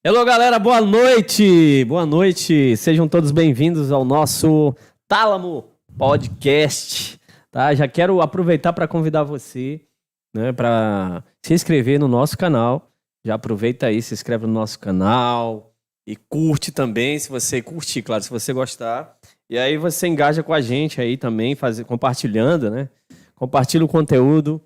Hello, galera, boa noite! Boa noite! Sejam todos bem-vindos ao nosso Tálamo Podcast, tá? Já quero aproveitar para convidar você, né, para se inscrever no nosso canal. Já aproveita aí, se inscreve no nosso canal e curte também, se você curtir, claro, se você gostar. E aí você engaja com a gente aí também, compartilhando, né? Compartilha o conteúdo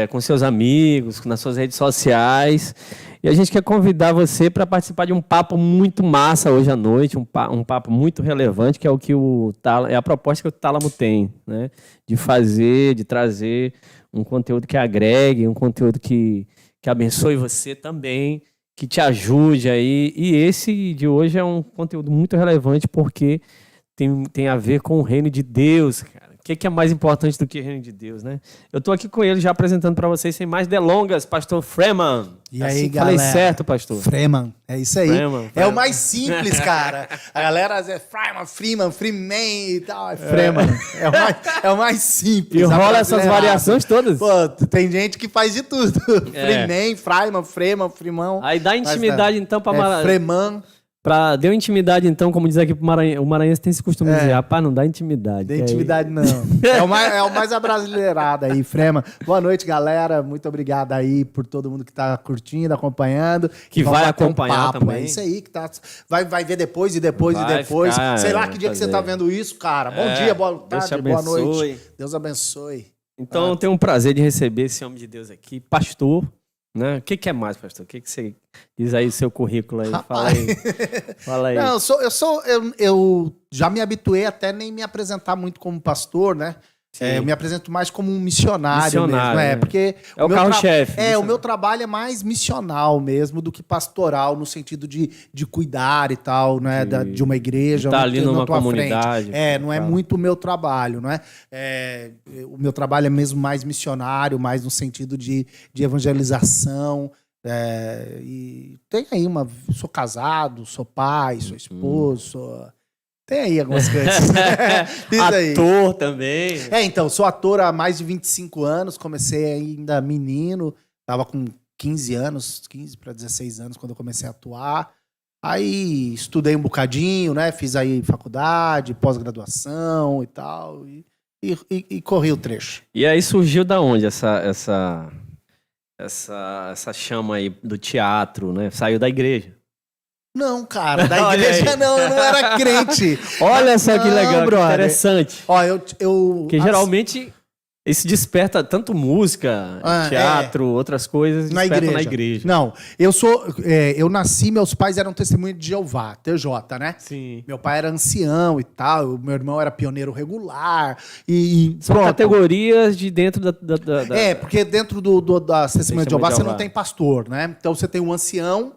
com seus amigos, nas suas redes sociais. E a gente quer convidar você para participar de um papo muito massa hoje à noite, um papo muito relevante, que é o que é a proposta que o Tálamo tem, né? De fazer, de trazer um conteúdo que agregue, um conteúdo que abençoe você também, que te ajude aí. E esse de hoje é um conteúdo muito relevante porque tem a ver com o reino de Deus, cara. O que é mais importante do que o reino de Deus, né? Eu tô aqui com ele já apresentando para vocês, sem mais delongas, pastor Freeman. E assim, aí, galera? Falei certo, pastor? Freeman, é isso aí. Freeman. É o mais simples, cara. A galera é Freeman, Freeman e tal. É Freeman. É o mais simples. E rola essas variações todas. Pô, tem gente que faz de tudo. Freeman, Freeman. Aí dá intimidade, então, para Freeman. Deu intimidade, então, como diz aqui pro Maranhão. O maranhense tem esse costume de dizer, rapaz, não dá intimidade. Dá intimidade, não. É o mais abrasileirado aí, Freeman. Boa noite, galera. Muito obrigado aí por todo mundo que tá curtindo, acompanhando. Que vai acompanhar também. É isso aí, que tá. Vai ver depois e depois e depois. Sei lá que dia que você tá vendo isso, cara. Bom dia, boa tarde, boa noite. Deus abençoe. Então, eu tenho um prazer de receber esse homem de Deus aqui, pastor. Né? O que é mais, pastor? O que você diz aí o seu currículo aí? Fala aí. Não, eu já me habituei até nem me apresentar muito como pastor, né? Eu me apresento mais como um missionário mesmo. Né? Porque é o carro-chefe. O meu trabalho é mais missional mesmo do que pastoral, no sentido de cuidar e tal, né? De uma igreja. Tá ali numa comunidade. Não é muito o meu trabalho, não é? O meu trabalho é mesmo mais missionário, mais no sentido de evangelização. E tem aí sou casado, sou pai, sou esposo, tem aí algumas coisas. Ator também. Então, sou ator há mais de 25 anos, comecei ainda menino, tava com 15 para 16 anos quando eu comecei a atuar. Aí estudei um bocadinho, né? Fiz aí faculdade, pós-graduação e tal, e corri o trecho. E aí surgiu da onde essa chama aí do teatro, né? Saiu da igreja. Não, cara, da igreja não, eu não era crente. Olha só que legal, que interessante. Ó, Porque geralmente isso desperta tanto música, teatro, outras coisas, na igreja. Não, eu nasci, meus pais eram testemunha de Jeová, TJ, né? Sim. Meu pai era ancião e tal, meu irmão era pioneiro regular São categorias de dentro da... porque dentro da testemunha de Jeová você não tem pastor, né? Então você tem um ancião,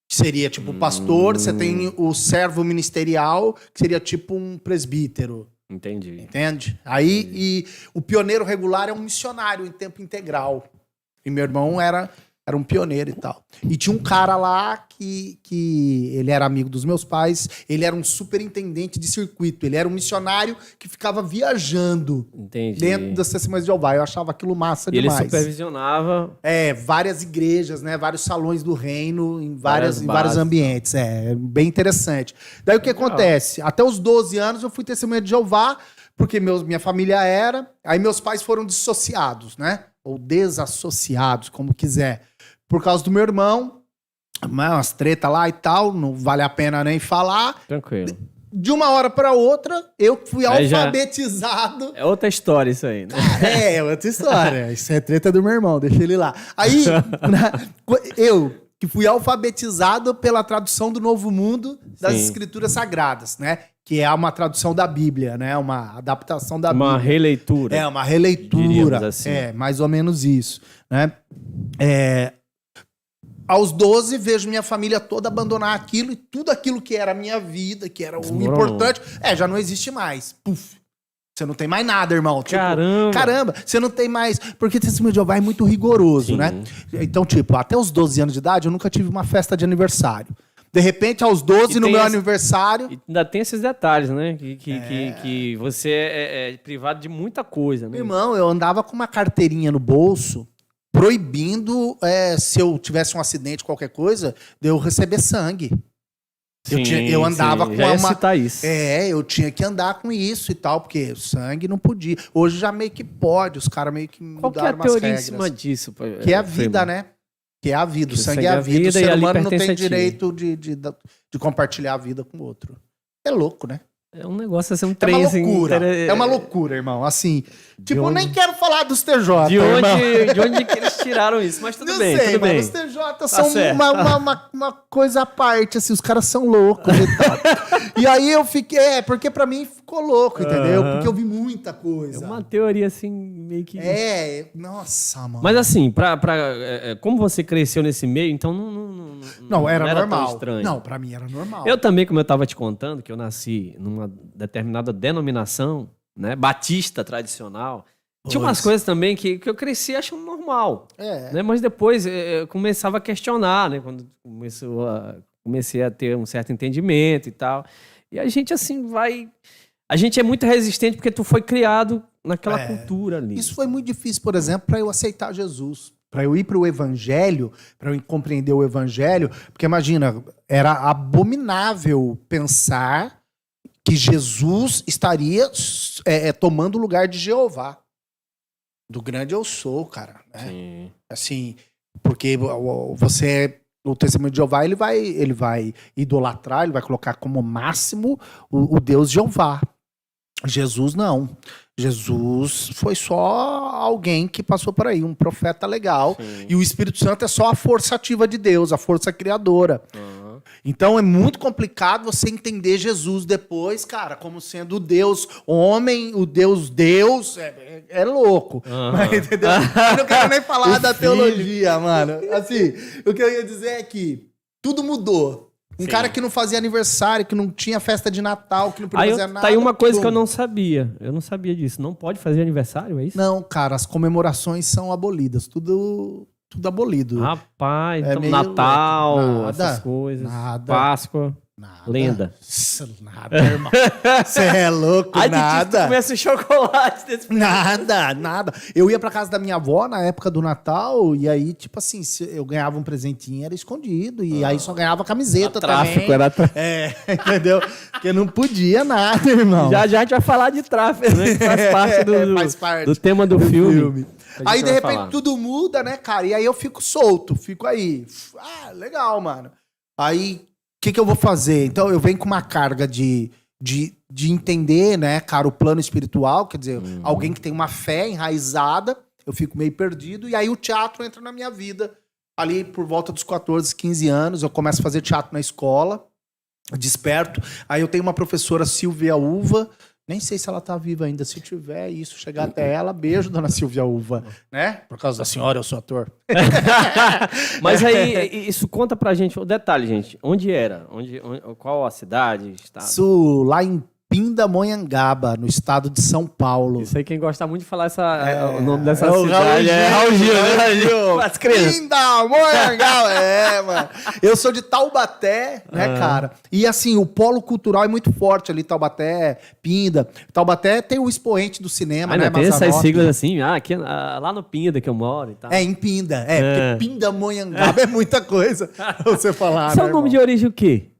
que seria tipo pastor, você tem o servo ministerial, que seria tipo um presbítero. Entendi. Entende? Aí, e o pioneiro regular é um missionário em tempo integral. E meu irmão era um pioneiro e tal. E tinha um cara lá que ele era amigo dos meus pais, ele era um superintendente de circuito, ele era um missionário que ficava viajando dentro das testemunhas de Jeová. Eu achava aquilo massa demais. Ele supervisionava... várias igrejas, né? Vários salões do reino, em vários ambientes. Bem interessante. Daí o que acontece? Até os 12 anos eu fui testemunha de Jeová, porque minha família era... Aí meus pais foram dissociados, né? Ou desassociados, como quiser. Por causa do meu irmão, umas treta lá e tal, não vale a pena nem falar. Tranquilo. De uma hora para outra, eu fui alfabetizado. É outra história isso aí, né? É outra história. Isso é treta do meu irmão, deixa ele lá. Aí, eu que fui alfabetizado pela tradução do Novo Mundo das Escrituras Sagradas, né? Que é uma tradução da Bíblia, né? Uma adaptação da Bíblia. Uma releitura. Uma releitura. Assim. Mais ou menos isso, né? Aos 12, vejo minha família toda abandonar aquilo e tudo aquilo que era a minha vida, que era o importante, já não existe mais. Puf. Você não tem mais nada, irmão. Tipo, caramba, você não tem mais... Porque o testemunho de Jeová é muito rigoroso, né? Então, até os 12 anos de idade, eu nunca tive uma festa de aniversário. De repente, aos 12, no meu aniversário... E ainda tem esses detalhes, né? Que você é privado de muita coisa, né? Irmão, eu andava com uma carteirinha no bolso proibindo, se eu tivesse um acidente, qualquer coisa, de eu receber sangue. Eu andava com já ia citar isso. eu tinha que andar com isso e tal, porque o sangue não podia. Hoje já meio que pode, os caras meio que mudaram umas regras. Qual que é a teoria em cima disso? Que é a vida, né? Que é a vida. O sangue é a vida. O ser humano não tem direito de compartilhar a vida com o outro. É louco, né? É um negócio assim, um trem. É uma loucura, irmão. Assim, tipo, nem quero falar dos TJ. De onde que eles tiraram isso? Mas tudo bem, tudo bem. Os TJ são uma coisa à parte, assim, os caras são loucos e tal. E aí eu fiquei, porque pra mim ficou louco, entendeu? Porque eu vi muita coisa. É uma teoria, assim, meio que... Nossa, mano. Mas assim, como você cresceu nesse meio, então não era normal. Tão estranho. Não, pra mim era normal. Eu também, como eu tava te contando, que eu nasci numa determinada denominação, né, batista tradicional, tinha umas coisas também que eu cresci achando normal. Né, mas depois eu começava a questionar, né, quando comecei a ter um certo entendimento e tal. E a gente, assim, a gente é muito resistente porque tu foi criado naquela cultura ali. Isso foi muito difícil, por exemplo, para eu aceitar Jesus. Para eu ir para o evangelho, para eu compreender o evangelho, porque imagina, era abominável pensar que Jesus estaria tomando o lugar de Jeová. Do grande eu sou, cara. Né? Sim. Assim, porque o testemunho de Jeová, ele vai idolatrar, ele vai colocar como máximo o Deus Jeová. Jesus não. Jesus foi só alguém que passou por aí, um profeta legal. Sim. E o Espírito Santo é só a força ativa de Deus, a força criadora. Uhum. Então é muito complicado você entender Jesus depois, cara, como sendo o Deus homem, o Deus Deus. É louco. Uhum. Mas, entendeu? Eu não quero nem falar da teologia, mano. Assim, o que eu ia dizer é que tudo mudou. Um cara que não fazia aniversário, que não tinha festa de Natal, que não podia fazer nada. Tá aí uma coisa que eu não sabia. Eu não sabia disso. Não pode fazer aniversário, é isso? Não, cara, as comemorações são abolidas. Tudo abolido. Rapaz, então Natal, essas coisas. Nada. Páscoa. Nada. Lenda. Nada, irmão. Você é louco, nada. Começa chocolate desse Nada. Eu ia pra casa da minha avó na época do Natal e aí, tipo assim, se eu ganhava um presentinho, era escondido. E aí só ganhava camiseta também. Era tráfico. Entendeu? Porque não podia nada, irmão. Já a gente vai falar de tráfico, né? Que faz parte do tema do filme. Aí, de repente, tudo muda, né, cara? E aí eu fico solto, fico aí. Legal, mano. Aí... O que eu vou fazer? Então, eu venho com uma carga de entender, né, cara, o plano espiritual, quer dizer, alguém que tem uma fé enraizada, eu fico meio perdido, e aí o teatro entra na minha vida. Ali, por volta dos 14, 15 anos, eu começo a fazer teatro na escola, desperto. Aí eu tenho uma professora, Silvia Uva, nem sei se ela tá viva ainda. Se tiver isso, chegar até ela, beijo, dona Silvia Uva, né? Por causa da senhora, eu sou ator. Mas aí, isso conta pra gente, o detalhe, gente. Onde era? Qual a cidade? Estado? Isso, lá em Pindamonhangaba, no estado de São Paulo. Isso aí, quem gosta muito de falar o nome dessa cidade é Raul Gil, né? As crianças. Pindamonhangaba, mano. Eu sou de Taubaté, né, cara? E assim, o polo cultural é muito forte ali, Taubaté, Pinda. Taubaté tem o expoente do cinema, né? Tem essas siglas assim, aqui, lá no Pinda que eu moro e tal. Em Pinda, porque Pindamonhangaba é muita coisa pra você falar, Isso é o nome de origem o quê?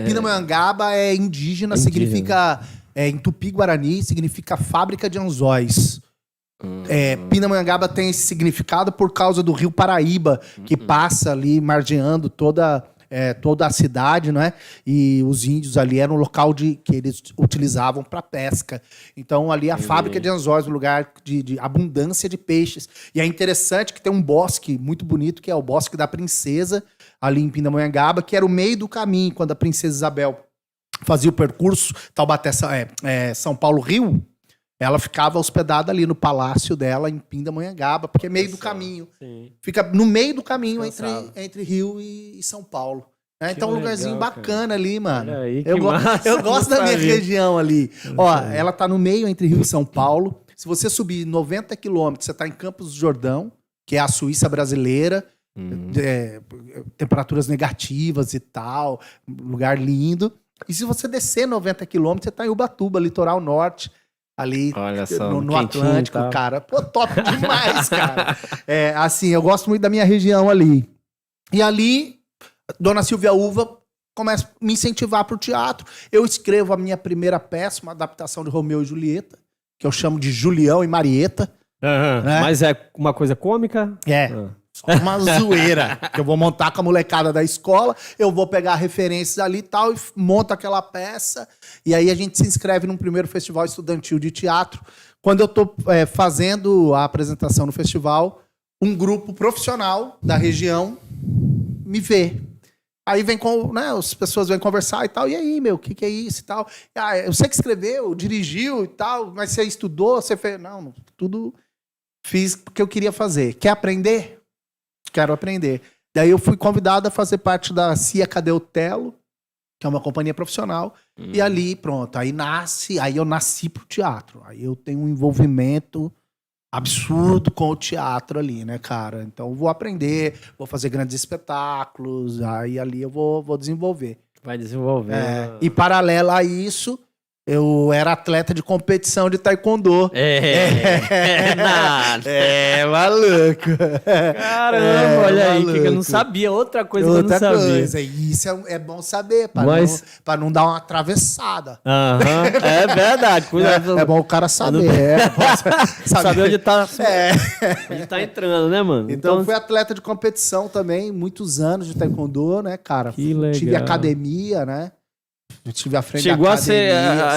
Pindamonhangaba é indígena, significa, em Tupi-Guarani, significa fábrica de anzóis. Pindamonhangaba tem esse significado por causa do rio Paraíba, que passa ali margeando toda a cidade, não é? E os índios ali eram um local que eles utilizavam para pesca. Então ali a fábrica de anzóis, um lugar de abundância de peixes. E é interessante que tem um bosque muito bonito, que é o Bosque da Princesa, ali em Pindamonhangaba, que era o meio do caminho, quando a Princesa Isabel fazia o percurso Taubaté, São Paulo, Rio, ela ficava hospedada ali no palácio dela, em Pindamonhangaba, porque é meio do caminho. Sim. Fica no meio do caminho entre Rio e São Paulo. Então, um lugarzinho bacana ali, mano. Aí, eu gosto da minha região ali. Ó, ela tá no meio entre Rio e São Paulo. Se você subir 90 quilômetros, você tá em Campos do Jordão, que é a Suíça brasileira. Temperaturas negativas e tal, lugar lindo. E se você descer 90 quilômetros, você tá em Ubatuba, litoral norte. ali Olha só, no Atlântico, cara. Pô, top demais, cara. Assim, eu gosto muito da minha região ali. E ali, Dona Silvia Uva começa a me incentivar pro teatro. Eu escrevo a minha primeira peça, uma adaptação de Romeu e Julieta, que eu chamo de Julião e Marieta. Né? Mas é uma coisa cômica? Só uma zoeira que eu vou montar com a molecada da escola, eu vou pegar referências ali e tal, e monto aquela peça, e aí a gente se inscreve num primeiro festival estudantil de teatro. Quando eu tô fazendo a apresentação no festival, um grupo profissional da região me vê. Aí vem as pessoas vêm conversar e tal, e aí, meu, o que é isso e tal? Eu sei que escreveu, dirigiu e tal, mas você estudou, você fez... Não, tudo fiz porque eu queria fazer. Quer aprender? Quero aprender. Daí eu fui convidado a fazer parte da CIA Cadê o Telo, que é uma companhia profissional. E ali, pronto, aí eu nasci pro teatro. Aí eu tenho um envolvimento absurdo com o teatro ali, né, cara? Então eu vou aprender, vou fazer grandes espetáculos, aí ali eu vou desenvolver. Vai desenvolver. E paralelo a isso, eu era atleta de competição de taekwondo. Nada. Maluco. Caramba, olha aí, que eu não sabia. Outra coisa que eu não sabia. Isso é bom saber, pra não dar uma atravessada. É verdade. É bom o cara saber. Saber onde tá, onde tá entrando, né, mano? Então fui atleta de competição também, muitos anos de taekwondo, né, cara? Que legal. Tive academia, né? Eu tive à frente Chegou da a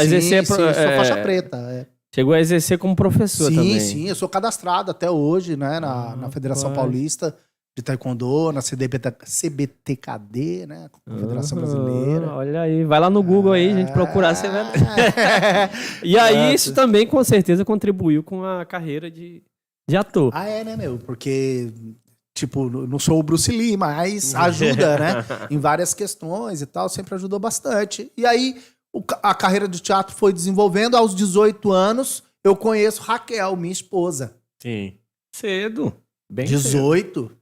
exercer... Sim, sou faixa preta. Chegou a exercer como professor também. Sim, eu sou cadastrado até hoje, né? Na Federação Paulista de Taekwondo, na CBTKD, né? Confederação Brasileira. Olha aí, vai lá no Google aí, a gente procurar, você vai... E aí, isso também, com certeza, contribuiu com a carreira de ator. Né, meu? Porque... Tipo, não sou o Bruce Lee, mas ajuda, né? Em várias questões e tal, sempre ajudou bastante. E aí, a carreira de teatro foi desenvolvendo. Aos 18 anos, eu conheço Raquel, minha esposa. Sim. Cedo. Bem 18. Cedo.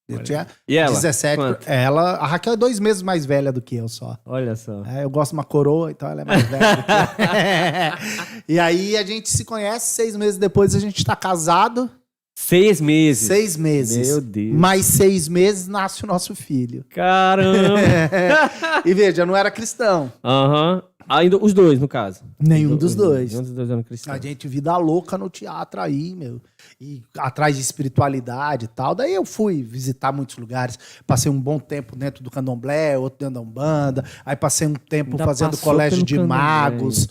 Eu tinha e ela? 17. Quanto? A Raquel é 2 meses mais velha do que eu só. Olha só. Eu gosto de uma coroa, então ela é mais velha do que eu. E aí, a gente se conhece, 6 meses depois a gente tá casado. 6 meses. 6 meses. Meu Deus. Mais 6 meses nasce o nosso filho. Caramba. E veja, eu não era cristão. Ainda os dois, no caso. Nenhum dos dois. Nenhum dos dois eram cristãos. A gente vida louca no teatro aí, meu. E atrás de espiritualidade e tal. Daí eu fui visitar muitos lugares. Passei um bom tempo dentro do candomblé, outro dentro da Umbanda. Aí passei um tempo fazendo colégio de magos.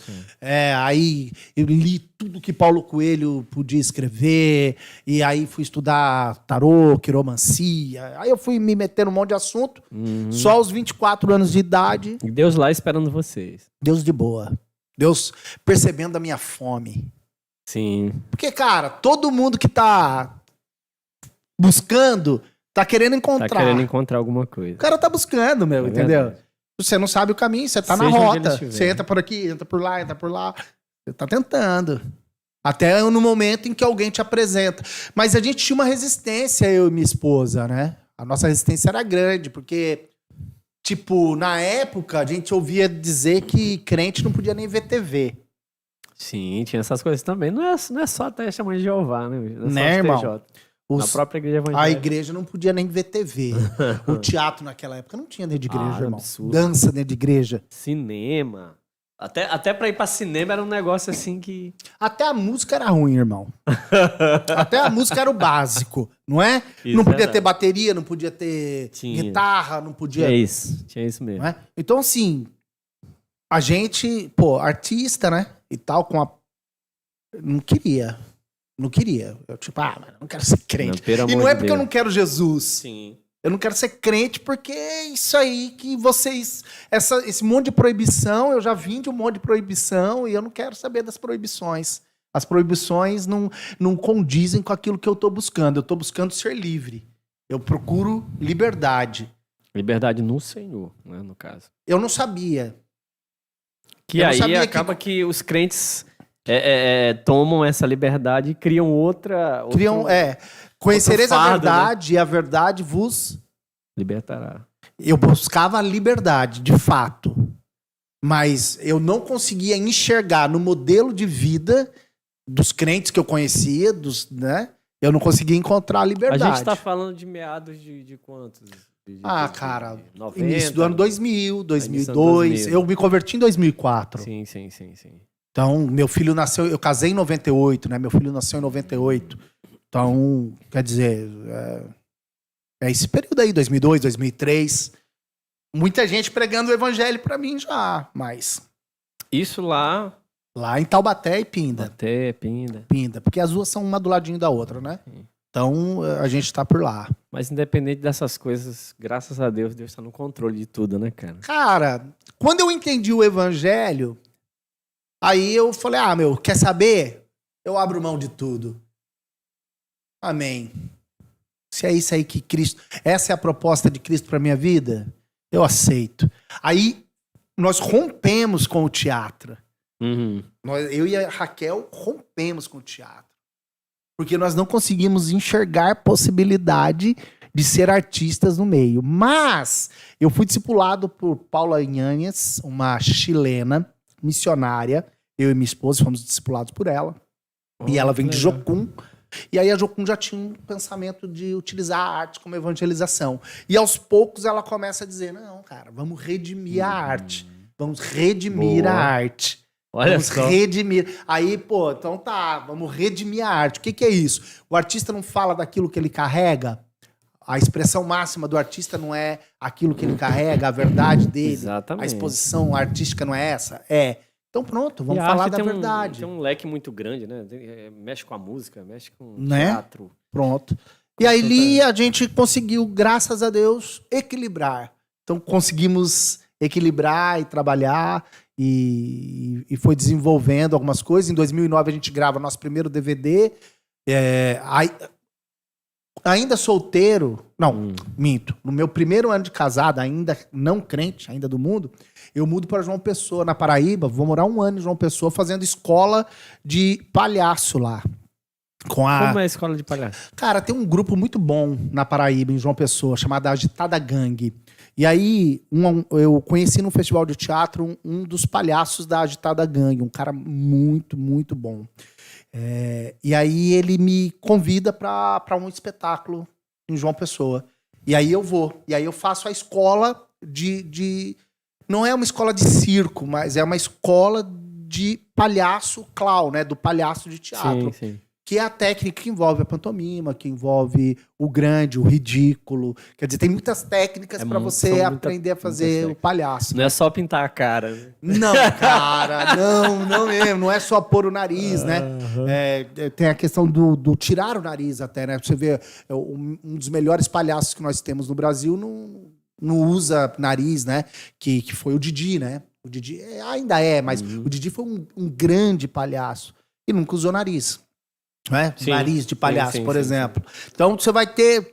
Aí eu li tudo que Paulo Coelho podia escrever. E aí fui estudar tarô, quiromancia. Aí eu fui me meter num monte de assunto. Só aos 24 anos de idade. E Deus lá esperando vocês. Deus de boa. Deus percebendo a minha fome. Sim. Porque, cara, todo mundo que tá buscando tá querendo encontrar. Tá querendo encontrar alguma coisa. O cara tá buscando, meu, entendeu? Verdade. Você não sabe o caminho, você tá na rota. Você entra por aqui, entra por lá, entra por lá. Você tá tentando. Até no momento em que alguém te apresenta. Mas a gente tinha uma resistência, eu e minha esposa, né? A nossa resistência era grande, porque... Tipo, na época, a gente ouvia dizer que crente não podia nem ver TV. Sim, tinha essas coisas também. Não é só até chamando de Jeová, né? Não é só né, irmão? Na própria igreja evangélica. A igreja não podia nem ver TV. O teatro naquela época não tinha dentro de igreja, irmão. Absurdo. Dança dentro de igreja. Cinema. Até pra ir pra cinema era um negócio assim que... Até a música era ruim, irmão. Até a música era o básico, não é? Isso, não podia verdade. ter bateria, não podia ter guitarra, não podia... Tinha isso mesmo. Não é? Então, assim, a gente, artista, né? E tal, não queria. Não queria. Eu, tipo, mano, não quero ser crente. E não é porque eu não quero Jesus. Sim. Eu não quero ser crente porque é isso aí que vocês... Esse monte de proibição, eu já vim de um monte de proibição e eu não quero saber das proibições. As proibições não condizem com aquilo que eu tô buscando. Eu tô buscando ser livre. Eu procuro liberdade. Liberdade no Senhor, né, no caso. Eu não sabia. Que aí acaba que os crentes tomam essa liberdade e criam outra... Conhecereis fardo, a verdade, né? E a verdade vos... libertará. Eu buscava a liberdade, de fato. Mas eu não conseguia enxergar no modelo de vida dos crentes que eu conhecia, né? Eu não conseguia encontrar a liberdade. A gente tá falando de meados de quantos? Cara, 90, início do ano 2000, 2002. Eu me converti em 2004. Sim. Então, meu filho nasceu... Eu casei em 98, né? Meu filho nasceu em 98. Então, quer dizer... É esse período aí, 2002, 2003. Muita gente pregando o evangelho pra mim já, mas... Isso lá em Taubaté e Pinda. Pinda. Porque as duas são uma do ladinho da outra, né? Sim. Então, a gente tá por lá. Mas independente dessas coisas, graças a Deus, Deus tá no controle de tudo, né, cara? Cara, quando eu entendi o evangelho, aí eu falei, quer saber? Eu abro mão de tudo. Amém. Se é isso aí que Cristo... Essa é a proposta de Cristo pra minha vida, eu aceito. Aí, nós rompemos com o teatro. Uhum. Eu e a Raquel rompemos com o teatro. Porque nós não conseguimos enxergar possibilidade de ser artistas no meio. Mas eu fui discipulado por Paula Inhanhas, uma chilena, missionária. Eu e minha esposa fomos discipulados por ela. E ela vem de Jocum. E aí a Jocum já tinha um pensamento de utilizar a arte como evangelização. E aos poucos ela começa a dizer, não, cara, vamos redimir a arte. Vamos redimir a arte. Olha vamos só. redimir. Aí, então tá, vamos redimir a arte. O que é isso? O artista não fala daquilo que ele carrega. A expressão máxima do artista não é aquilo que ele carrega, a verdade dele. Exatamente. A exposição artística não é essa. Então pronto, vamos falar da verdade. Tem um leque muito grande, né? Mexe com a música, mexe com o né? teatro. Pronto. E aí a gente conseguiu, graças a Deus, equilibrar. Então conseguimos equilibrar e trabalhar e foi desenvolvendo algumas coisas. Em 2009 a gente grava nosso primeiro DVD. Ainda solteiro, minto. No meu primeiro ano de casado, ainda não crente, ainda do mundo, eu mudo para João Pessoa, na Paraíba. Vou morar 1 ano em João Pessoa fazendo escola de palhaço lá. Como é a escola de palhaço? Cara, tem um grupo muito bom na Paraíba, em João Pessoa, chamado Agitada Gangue. E aí, eu conheci no festival de teatro um dos palhaços da Agitada Gangue, um cara muito, muito bom. E aí ele me convida para um espetáculo em João Pessoa. E aí eu vou. E aí eu faço a escola de... Não é uma escola de circo, mas é uma escola de palhaço clown, né? Do palhaço de teatro. Sim. Que é a técnica que envolve a pantomima, que envolve o grande, o ridículo. Quer dizer, tem muitas técnicas para você aprender a fazer o palhaço. Não é só pintar a cara. Né? Não, cara, não mesmo. Não é só pôr o nariz, né? Tem a questão do tirar o nariz até, né? Você vê, um dos melhores palhaços que nós temos no Brasil não usa nariz, né? Que foi o Didi, né? O Didi ainda mas o Didi foi um grande palhaço e nunca usou nariz. Né? Nariz de palhaço, por exemplo. Então você vai ter...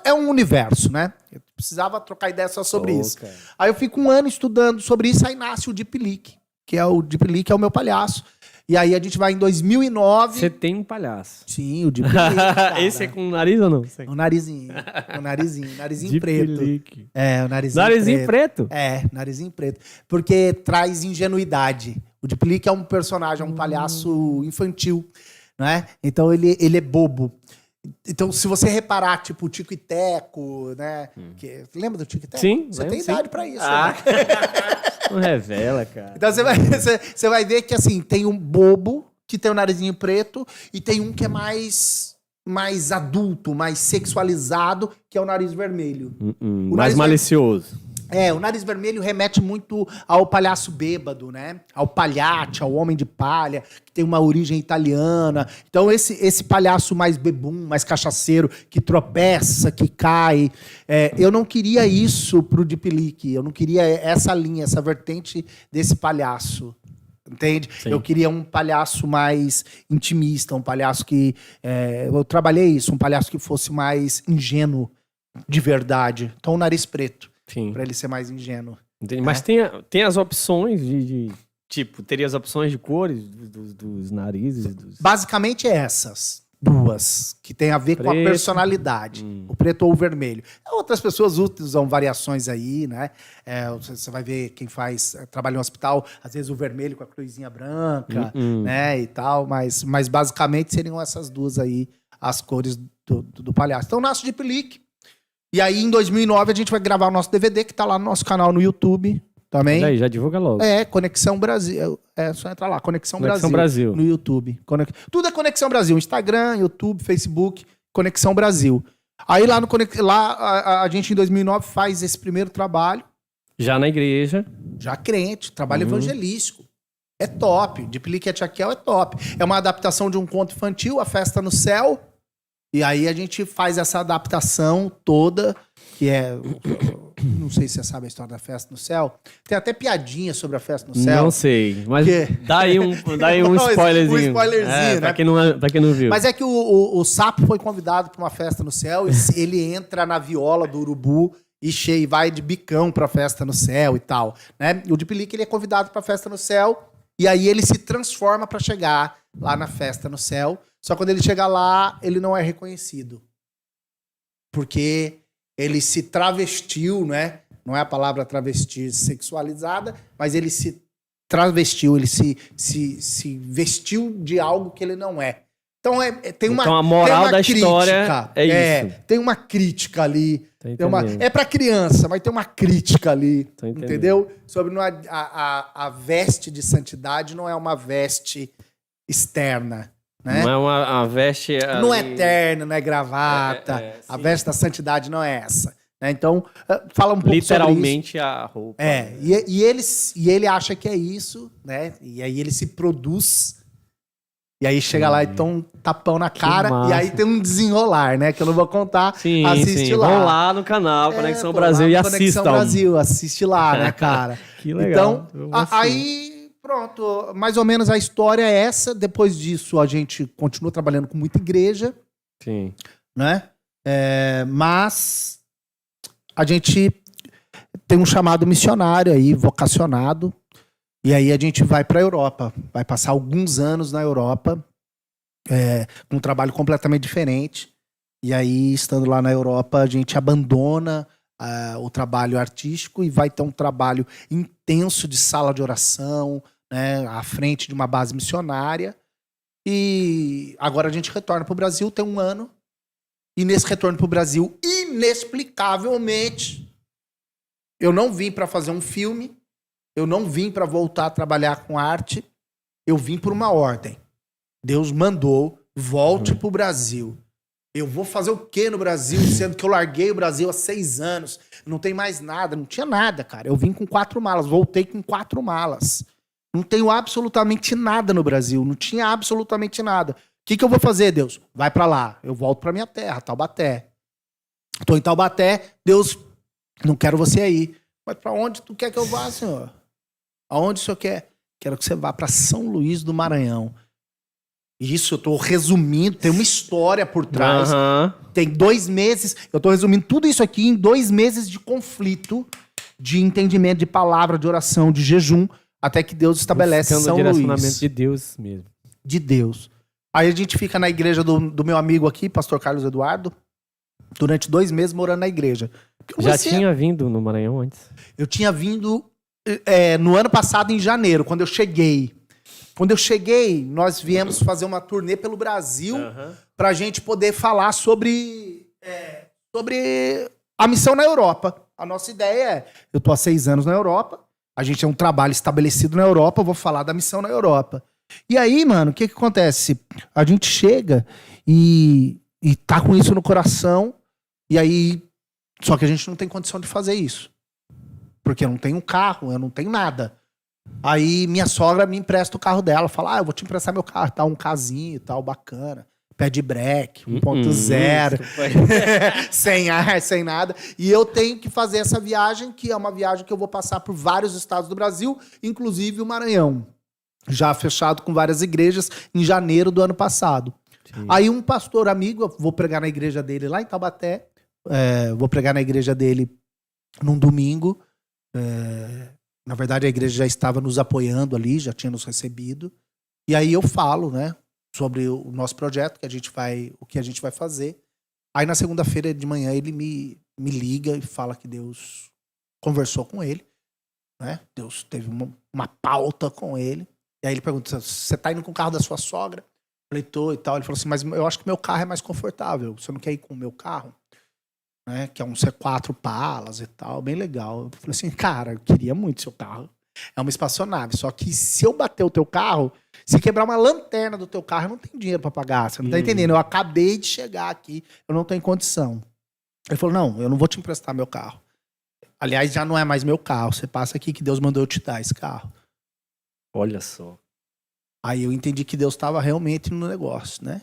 É um universo, né? Eu precisava trocar ideia só sobre isso. Cara. Aí eu fico 1 ano estudando sobre isso, aí nasce o Deep Leak, que é o Deep Leak, é o meu palhaço. E aí a gente vai em 2009... Você tem um palhaço. Sim, o Deep Leak. Esse é com o nariz ou não? O narizinho. Narizinho preto. Leak. O narizinho preto. Narizinho preto. Porque traz ingenuidade. O Deep Leak é um personagem, um palhaço infantil. Né? Então ele é bobo. Então, se você reparar, tipo, o Tico e Teco, né? Lembra do Tico e Teco? Sim. Você tem idade pra isso. Né? Não revela, cara. Então você vai ver que assim, tem um bobo que tem o narizinho preto e tem um que é mais adulto, mais sexualizado, que é o nariz vermelho. Mais malicioso. O nariz vermelho remete muito ao palhaço bêbado, né? Ao palhate, ao homem de palha, que tem uma origem italiana. Então, esse palhaço mais bebum, mais cachaceiro, que tropeça, que cai. Eu não queria isso pro Deep Leak. Eu não queria essa linha, essa vertente desse palhaço. Entende? Sim. Eu queria um palhaço mais intimista, um palhaço que... eu trabalhei isso, um palhaço que fosse mais ingênuo de verdade. Então, o nariz preto. Pra ele ser mais ingênuo. Entendi. Mas tem as opções tipo, teria as opções de cores dos narizes? Basicamente essas. Duas, que tem a ver com a Preto. personalidade. O preto ou o vermelho. Outras pessoas usam variações aí, né? Você vai ver quem trabalha no hospital, às vezes o vermelho com a cruzinha branca, né? E tal, mas basicamente seriam essas duas aí as cores do palhaço. Então, nasce de Pelique. E aí, em 2009, a gente vai gravar o nosso DVD, que tá lá no nosso canal no YouTube também. Daí, já divulga logo. Conexão Brasil. É só entrar lá, Conexão Brasil. No YouTube. Tudo é Conexão Brasil. Instagram, YouTube, Facebook, Conexão Brasil. Aí lá a gente, em 2009, faz esse primeiro trabalho. Já na igreja. Já crente, trabalho evangelístico. É top. De Pelique a Tchaquel é top. É uma adaptação de um conto infantil, A Festa no Céu. E aí a gente faz essa adaptação toda, que é... Não sei se você sabe a história da Festa no Céu. Tem até piadinha sobre a Festa no Céu. Não sei, mas Que- dá aí um spoilerzinho. Um spoilerzinho, né? Pra quem não viu. Mas é que o Sapo foi convidado para uma festa no céu e ele entra na viola do urubu e vai de bicão para a festa no céu e tal, né? O de Pelique, ele é convidado para a festa no céu e aí ele se transforma para chegar lá na festa no céu. Só que quando ele chega lá, ele não é reconhecido. Porque ele se travestiu, né? Não é a palavra travestir sexualizada, mas ele se travestiu, ele se vestiu de algo que ele não é. Então, Então a moral da história é isso. Tem uma crítica ali. Tô entendendo. É para criança, mas tem uma crítica ali. Tô entendendo. Entendeu? Sobre a veste de santidade não é uma veste externa. Né? Não é uma veste... Não é ali- terno, não é gravata. A sim. veste da santidade não é essa. Né? Então, fala um pouco sobre isso. Literalmente a roupa. E ele acha que é isso, né? E aí ele se produz. E aí chega lá e toma um tapão na cara. massa. E aí tem um desenrolar, né? Que eu não vou contar. Sim, Assiste sim. lá. Vão lá no canal Conexão Pô, Brasil lá e no Conexão assistam. Brasil, assiste lá, né, cara? Que legal. Então, aí, pronto. Mais ou menos a história é essa. Depois disso, a gente continua trabalhando com muita igreja, Sim. né? Mas a gente tem um chamado missionário aí, vocacionado. E aí a gente vai para a Europa. Vai passar alguns anos na Europa, com um trabalho completamente diferente. E aí, estando lá na Europa, a gente abandona o trabalho artístico e vai ter um trabalho intenso de sala de oração, né, à frente de uma base missionária. E agora a gente retorna para o Brasil, tem um ano. E nesse retorno para o Brasil, inexplicavelmente, eu não vim para fazer um filme, eu não vim para voltar a trabalhar com arte, eu vim por uma ordem. Deus mandou, volte para o Brasil. Eu vou fazer o quê no Brasil, sendo que eu larguei o Brasil há 6 anos, não tem mais nada, não tinha nada, cara. Eu vim com 4 malas, voltei com 4 malas. Não tenho absolutamente nada no Brasil, não tinha absolutamente nada. O que eu vou fazer, Deus? Vai para lá. Eu volto para minha terra, Taubaté. Estou em Taubaté, Deus, não quero você aí. Mas para onde tu quer que eu vá, Senhor? Aonde o Senhor quer? Quero que você vá para São Luís do Maranhão. Isso, eu estou resumindo, tem uma história por trás. Tem 2 meses, eu estou resumindo tudo isso aqui em 2 meses de conflito, de entendimento, de palavra, de oração, de jejum, até que Deus estabelece Buscando São o direcionamento Luís. de Deus mesmo. De Deus. Aí a gente fica na igreja do meu amigo aqui, pastor Carlos Eduardo, durante 2 meses morando na igreja. Já tinha vindo no Maranhão antes? Eu tinha vindo no ano passado, em janeiro, quando eu cheguei. Quando eu cheguei, nós viemos fazer uma turnê pelo Brasil pra gente poder falar sobre a missão na Europa. A nossa ideia é, eu tô há 6 anos na Europa, a gente tem um trabalho estabelecido na Europa, eu vou falar da missão na Europa. E aí, mano, o que acontece? A gente chega e tá com isso no coração, e aí, só que a gente não tem condição de fazer isso. Porque eu não tenho um carro, eu não tenho nada. Aí minha sogra me empresta o carro dela, fala, eu vou te emprestar meu carro, tá, um casinho e tal, bacana. Pé de breque, 1.0, sem ar, sem nada. E eu tenho que fazer essa viagem, que é uma viagem que eu vou passar por vários estados do Brasil, inclusive o Maranhão. Já fechado com várias igrejas em janeiro do ano passado. Sim. Aí um pastor amigo, eu vou pregar na igreja dele lá em Taubaté, vou pregar na igreja dele num domingo. Na verdade, a igreja já estava nos apoiando ali, já tinha nos recebido. E aí eu falo, né, sobre o nosso projeto, o que a gente vai fazer. Aí na segunda-feira de manhã ele me liga e fala que Deus conversou com ele, né? Deus teve uma pauta com ele. E aí ele pergunta, você tá indo com o carro da sua sogra? Eu falei, tô e tal. Ele falou assim, mas eu acho que meu carro é mais confortável. Você não quer ir com o meu carro? Né? Que é um C4 Palas e tal, bem legal. Eu falei assim, cara, eu queria muito seu carro. É uma espaçonave. Só que se eu bater o teu carro, se quebrar uma lanterna do teu carro, eu não tenho dinheiro pra pagar. Você não tá entendendo? Eu acabei de chegar aqui, eu não tenho condição. Ele falou, não, eu não vou te emprestar meu carro. Aliás, já não é mais meu carro. Você passa aqui que Deus mandou eu te dar esse carro. Olha só. Aí eu entendi que Deus estava realmente no negócio, né?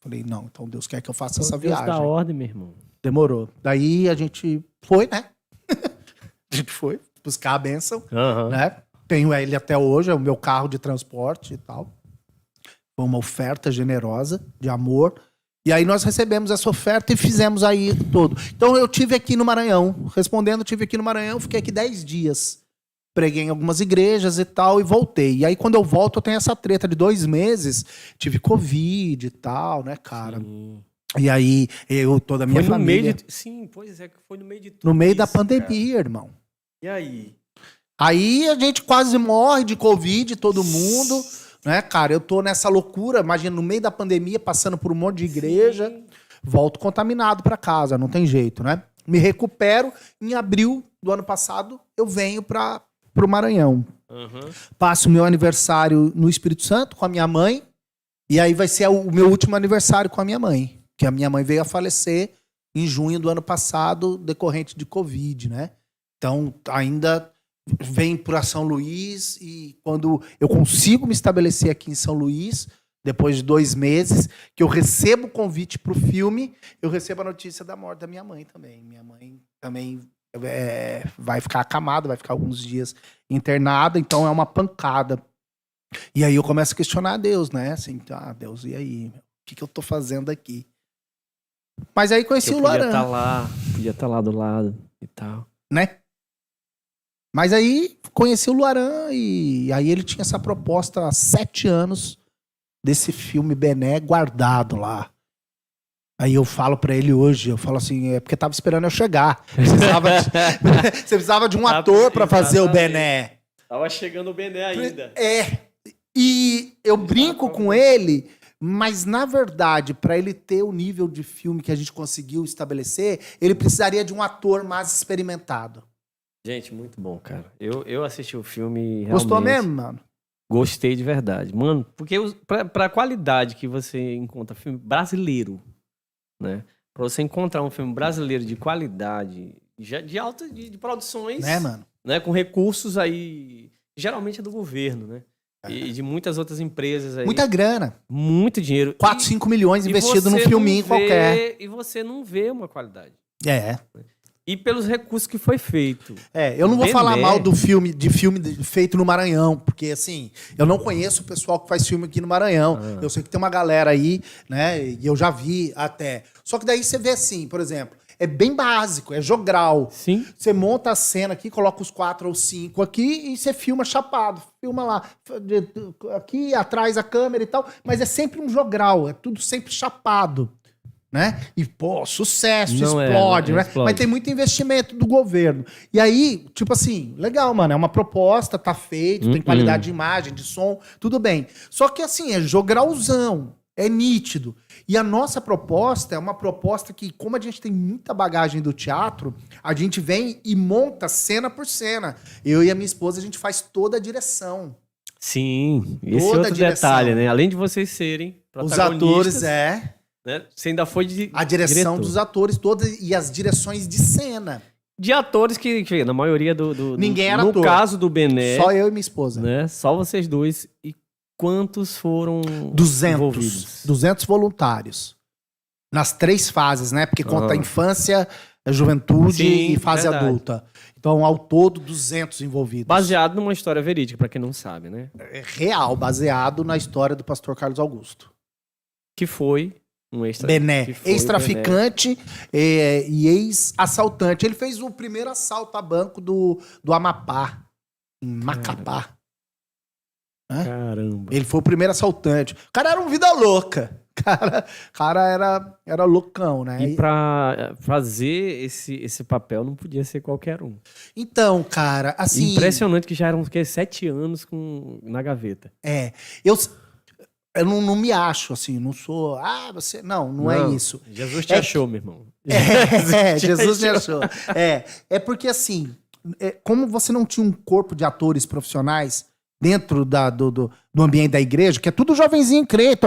Falei, não, então Deus quer que eu faça essa viagem. Deus dá ordem, meu irmão. Demorou. Daí a gente foi, né? A gente foi buscar a bênção, né? Tenho ele até hoje, é o meu carro de transporte e tal. Foi uma oferta generosa, de amor. E aí nós recebemos essa oferta e fizemos aí tudo. Então eu tive aqui no Maranhão, tive aqui no Maranhão, fiquei aqui 10 dias. Preguei em algumas igrejas e tal, e voltei. E aí, quando eu volto, eu tenho essa treta de 2 meses. Tive Covid e tal, né, cara? Sim. E aí, toda a minha família... Sim, pois é, que foi no meio de tudo. No meio da pandemia, cara. Irmão. E aí? Aí a gente quase morre de Covid, todo mundo, né, cara? Eu tô nessa loucura, imagina, no meio da pandemia, passando por um monte de igreja, sim. Volto contaminado pra casa, não tem jeito, né? Me recupero, em abril do ano passado, eu venho pro Maranhão. Passo o meu aniversário no Espírito Santo com a minha mãe. E aí vai ser o meu último aniversário com a minha mãe. Que a minha mãe veio a falecer em junho do ano passado, decorrente de Covid, né? Então, ainda vem para São Luís. E quando eu consigo me estabelecer aqui em São Luís, depois de 2 meses, que eu recebo o convite pro filme, eu recebo a notícia da morte da minha mãe também. Minha mãe também... vai ficar acamada, vai ficar alguns dias internada, então é uma pancada. E aí eu começo a questionar a Deus, né? Assim, Deus, e aí? O que eu tô fazendo aqui? Mas aí conheci o Luaran. Podia estar lá do lado e tal. Né? Mas aí conheci o Luaran e aí ele tinha essa proposta há 7 anos desse filme Bené guardado lá. Aí eu falo pra ele hoje, eu falo assim, é porque tava esperando eu chegar. Você precisava de um ator pra fazer o Bené. Tava chegando o Bené ainda. E eu brinco com ele, mas na verdade, pra ele ter o nível de filme que a gente conseguiu estabelecer, ele precisaria de um ator mais experimentado. Gente, muito bom, cara. Eu assisti o filme realmente... Gostou mesmo, mano? Gostei de verdade. Mano, porque pra qualidade que você encontra filme brasileiro, né? Pra você encontrar um filme brasileiro de qualidade, de alta de produções, né, mano? Né, com recursos aí, geralmente é do governo, né? E de muitas outras empresas aí. Muita grana. Muito dinheiro. 4, 5 milhões investido num filminho qualquer. E você não vê uma qualidade. É. E pelos recursos que foi feito. Eu não vou falar mal de filme feito no Maranhão, porque assim, eu não conheço o pessoal que faz filme aqui no Maranhão. Eu sei que tem uma galera aí, né, e eu já vi até. Só que daí você vê assim, por exemplo, é bem básico, é jogral. Sim. Você monta a cena aqui, coloca os 4 ou 5 aqui e você filma chapado. Filma lá, aqui atrás a câmera e tal, mas é sempre um jogral, é tudo sempre chapado. Né? E, pô, sucesso, explode, né? Explode. Mas tem muito investimento do governo. E aí, tipo assim, legal, mano, é uma proposta, tá feito, tem qualidade de imagem, de som, tudo bem. Só que assim, é jogralzão, é nítido. E a nossa proposta é uma proposta que, como a gente tem muita bagagem do teatro, a gente vem e monta cena por cena. Eu e a minha esposa, a gente faz toda a direção. Sim, esse é outro detalhe, né? Além de vocês serem protagonistas... Os atores, né? Você ainda foi a direção dos atores todas e as direções de cena. De atores que na maioria ninguém era no ator. No caso do Bené... Só eu e minha esposa. Né? Só vocês dois. E quantos foram 200. envolvidos? 200 voluntários. Nas 3 fases, né? Porque conta a infância, a juventude e fase adulta. Então, ao todo, 200 envolvidos. Baseado numa história verídica, pra quem não sabe, né? É real, baseado na história do pastor Carlos Augusto. Que foi... Bené, ex-traficante e ex-assaltante. Ele fez o primeiro assalto a banco do Amapá, em Macapá. Né? Caramba. Ele foi o primeiro assaltante. O cara era um vida louca. Cara era loucão, né? E pra fazer esse papel não podia ser qualquer um. Então, cara, assim... Impressionante que já eram 7 anos na gaveta. Eu não me acho, assim, não sou... você... Não é isso. Jesus te achou, meu irmão. Jesus me achou. É porque, assim, como você não tinha um corpo de atores profissionais dentro do ambiente da igreja, que é tudo jovenzinho crente,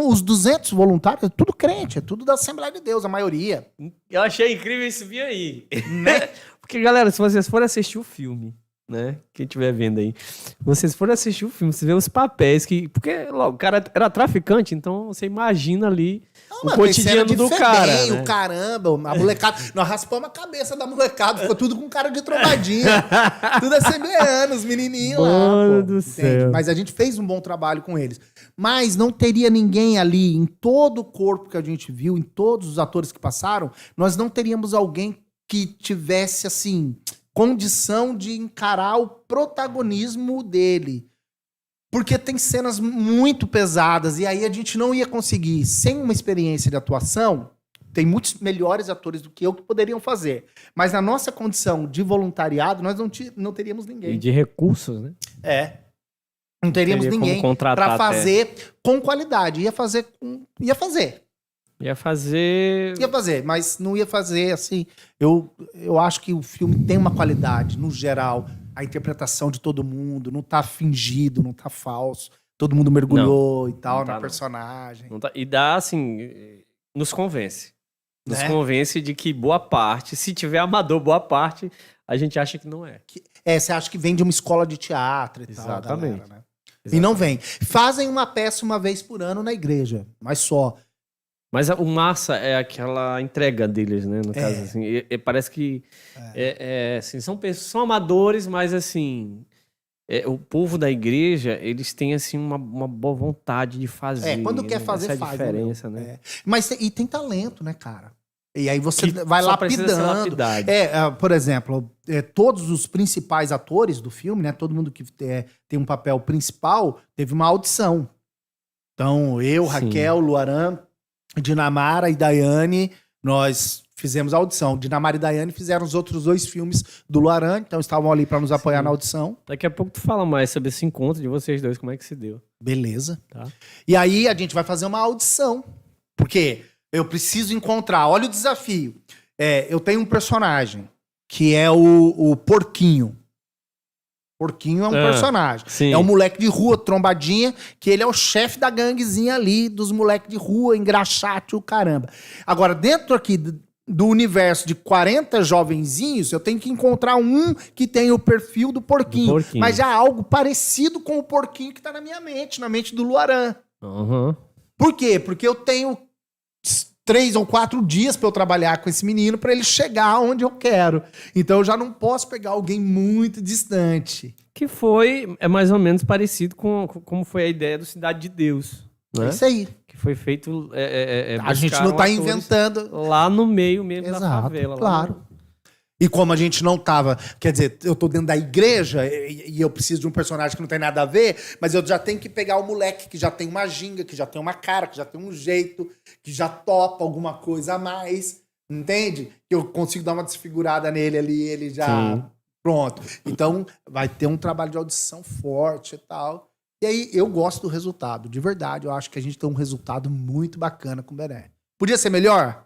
os 200 voluntários, é tudo crente, é tudo da Assembleia de Deus, a maioria. Eu achei incrível isso vir aí. Né? Porque, galera, se vocês forem assistir o filme, né? Quem estiver vendo aí, vocês forem assistir o filme, você vê os papéis que... Porque logo, o cara era traficante, então você imagina ali o cotidiano do cara. Né? O caramba, a molecada... Nós raspamos a cabeça da molecada, ficou tudo com cara de trombadinha. Tudo assembleando, os menininhos lá. Mano do céu. Mas a gente fez um bom trabalho com eles. Mas não teria ninguém ali, em todo o corpo que a gente viu, em todos os atores que passaram, nós não teríamos alguém que tivesse, assim... condição de encarar o protagonismo dele. Porque tem cenas muito pesadas, e aí a gente não ia conseguir, sem uma experiência de atuação, tem muitos melhores atores do que eu que poderiam fazer. Mas na nossa condição de voluntariado, nós não teríamos ninguém. E de recursos, né? Não teríamos ninguém para fazer com qualidade. Ia fazer. Ia fazer, mas não ia fazer assim. Eu acho que o filme tem uma qualidade, no geral. A interpretação de todo mundo não tá fingido, não tá falso. Todo mundo mergulhou e tal na personagem. Não tá, e dá, assim, nos convence. Nos convence de que boa parte, se tiver amador, boa parte, a gente acha que não é. Você acha que vem de uma escola de teatro e tal. Exatamente. Galera, né? E não vem. Fazem uma peça uma vez por ano na igreja, mas só. Mas o massa é aquela entrega deles, né? No caso, assim. Parece que assim, são amadores, mas assim. O povo da igreja, eles têm assim uma boa vontade de fazer. Quando quer fazer, essa faz. Diferença, né? Mas e tem talento, né, cara? E aí você vai lapidando. Por exemplo, todos os principais atores do filme, né? Todo mundo que tem um papel principal teve uma audição. Então, eu, Raquel, Luaran, Dinamara e Daiane, nós fizemos a audição. Dinamara e Daiane fizeram os outros 2 filmes do Luaran, então estavam ali para nos apoiar na audição. Daqui a pouco tu fala mais sobre esse encontro de vocês dois, como é que se deu. Beleza. Tá. E aí a gente vai fazer uma audição, porque eu preciso encontrar, olha o desafio. Eu tenho um personagem, que é o Porquinho. Porquinho é um personagem. Sim. É um moleque de rua, trombadinha, que ele é o chefe da ganguezinha ali, dos moleques de rua, engraxate, o caramba. Agora, dentro aqui do universo de 40 jovenzinhos, eu tenho que encontrar um que tem o perfil do Porquinho. Mas já algo parecido com o Porquinho que tá na minha mente, na mente do Luaran. Uhum. Por quê? Porque eu tenho 3 ou 4 dias para eu trabalhar com esse menino para ele chegar onde eu quero. Então eu já não posso pegar alguém muito distante. Que é mais ou menos parecido com como foi a ideia do Cidade de Deus. Né? É isso aí. Que foi feito... a gente não tá inventando. Lá no meio mesmo da favela. Claro. E como a gente não tava... Quer dizer, eu tô dentro da igreja e eu preciso de um personagem que não tem nada a ver, mas eu já tenho que pegar o moleque que já tem uma ginga, que já tem uma cara, que já tem um jeito, que já topa alguma coisa a mais, entende? Que eu consigo dar uma desfigurada nele ali, ele já... Sim. Pronto. Então, vai ter um trabalho de audição forte e tal. E aí, eu gosto do resultado. De verdade, eu acho que a gente tem um resultado muito bacana com o Bené. Podia ser melhor?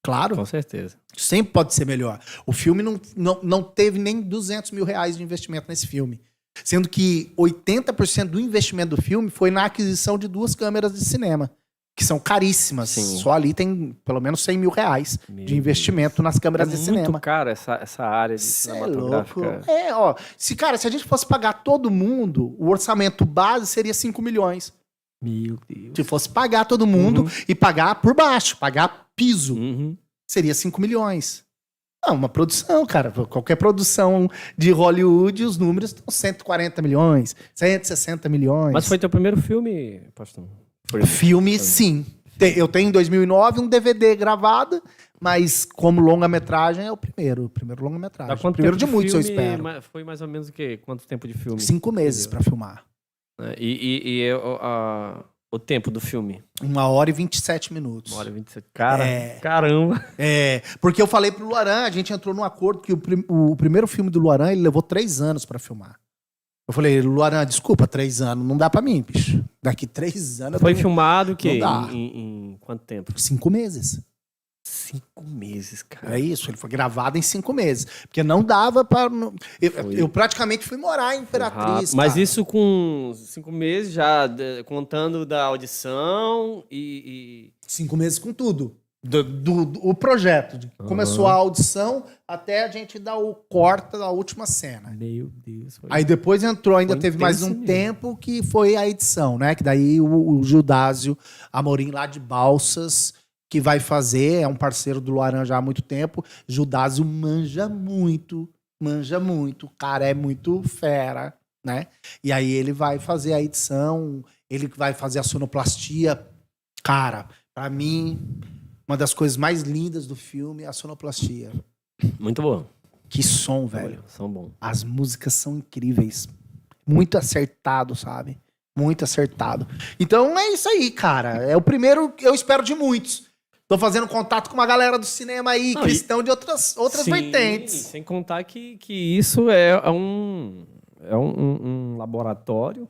Claro. Com certeza. Sempre pode ser melhor. O filme não teve nem 200 mil reais de investimento nesse filme. Sendo que 80% do investimento do filme foi na aquisição de 2 câmeras de cinema, que são caríssimas. Sim. Só ali tem pelo menos 100 mil reais de investimento nas câmeras de cinema. É muito caro essa área de cinematográfica. Se a gente fosse pagar todo mundo, o orçamento base seria 5 milhões. Meu Deus. Se fosse pagar todo mundo e pagar por baixo, pagar piso, seria 5 milhões. Não, uma produção, cara. Qualquer produção de Hollywood, os números estão 140 milhões, 160 milhões. Mas foi teu primeiro filme, pastor? Filme, sim. Eu tenho em 2009 um DVD gravado, mas como longa-metragem é o primeiro longa-metragem. Primeiro de muitos, eu espero. Foi mais ou menos o quê? Quanto tempo de filme? 5 meses para filmar. O tempo do filme? 1h27. 1h27. Cara, caramba. Porque eu falei pro Luaran, a gente entrou num acordo que o primeiro filme do Luaran, ele levou 3 anos pra filmar. Eu falei, Luaran, desculpa, 3 anos, não dá pra mim, bicho. Daqui 3 anos... Foi filmado o quê? Não dá. Em quanto tempo? 5 meses. 5 meses, cara. É isso, ele foi gravado em 5 meses. Porque não dava pra... Eu praticamente fui morar em Imperatriz. Mas cara. isso com 5 meses, já contando da audição 5 meses com tudo. O projeto. Começou a audição até a gente dar o corte da última cena. Meu Deus. Aí depois ainda teve mais um tempo que foi a edição, né? Que daí o Gildásio Amorim lá de Balsas, que vai fazer, é um parceiro do Luaran já há muito tempo. Gildásio manja muito. O cara é muito fera, né? E aí ele vai fazer a edição, ele vai fazer a sonoplastia. Cara, pra mim... Uma das coisas mais lindas do filme é a sonoplastia. Muito bom. Que som, velho. Som bom. As músicas são incríveis. Muito acertado, sabe? Muito acertado. Então é isso aí, cara. É o primeiro, eu espero, de muitos. Tô fazendo contato com uma galera do cinema aí, cristão de outras sim, vertentes. Sem contar que isso é um laboratório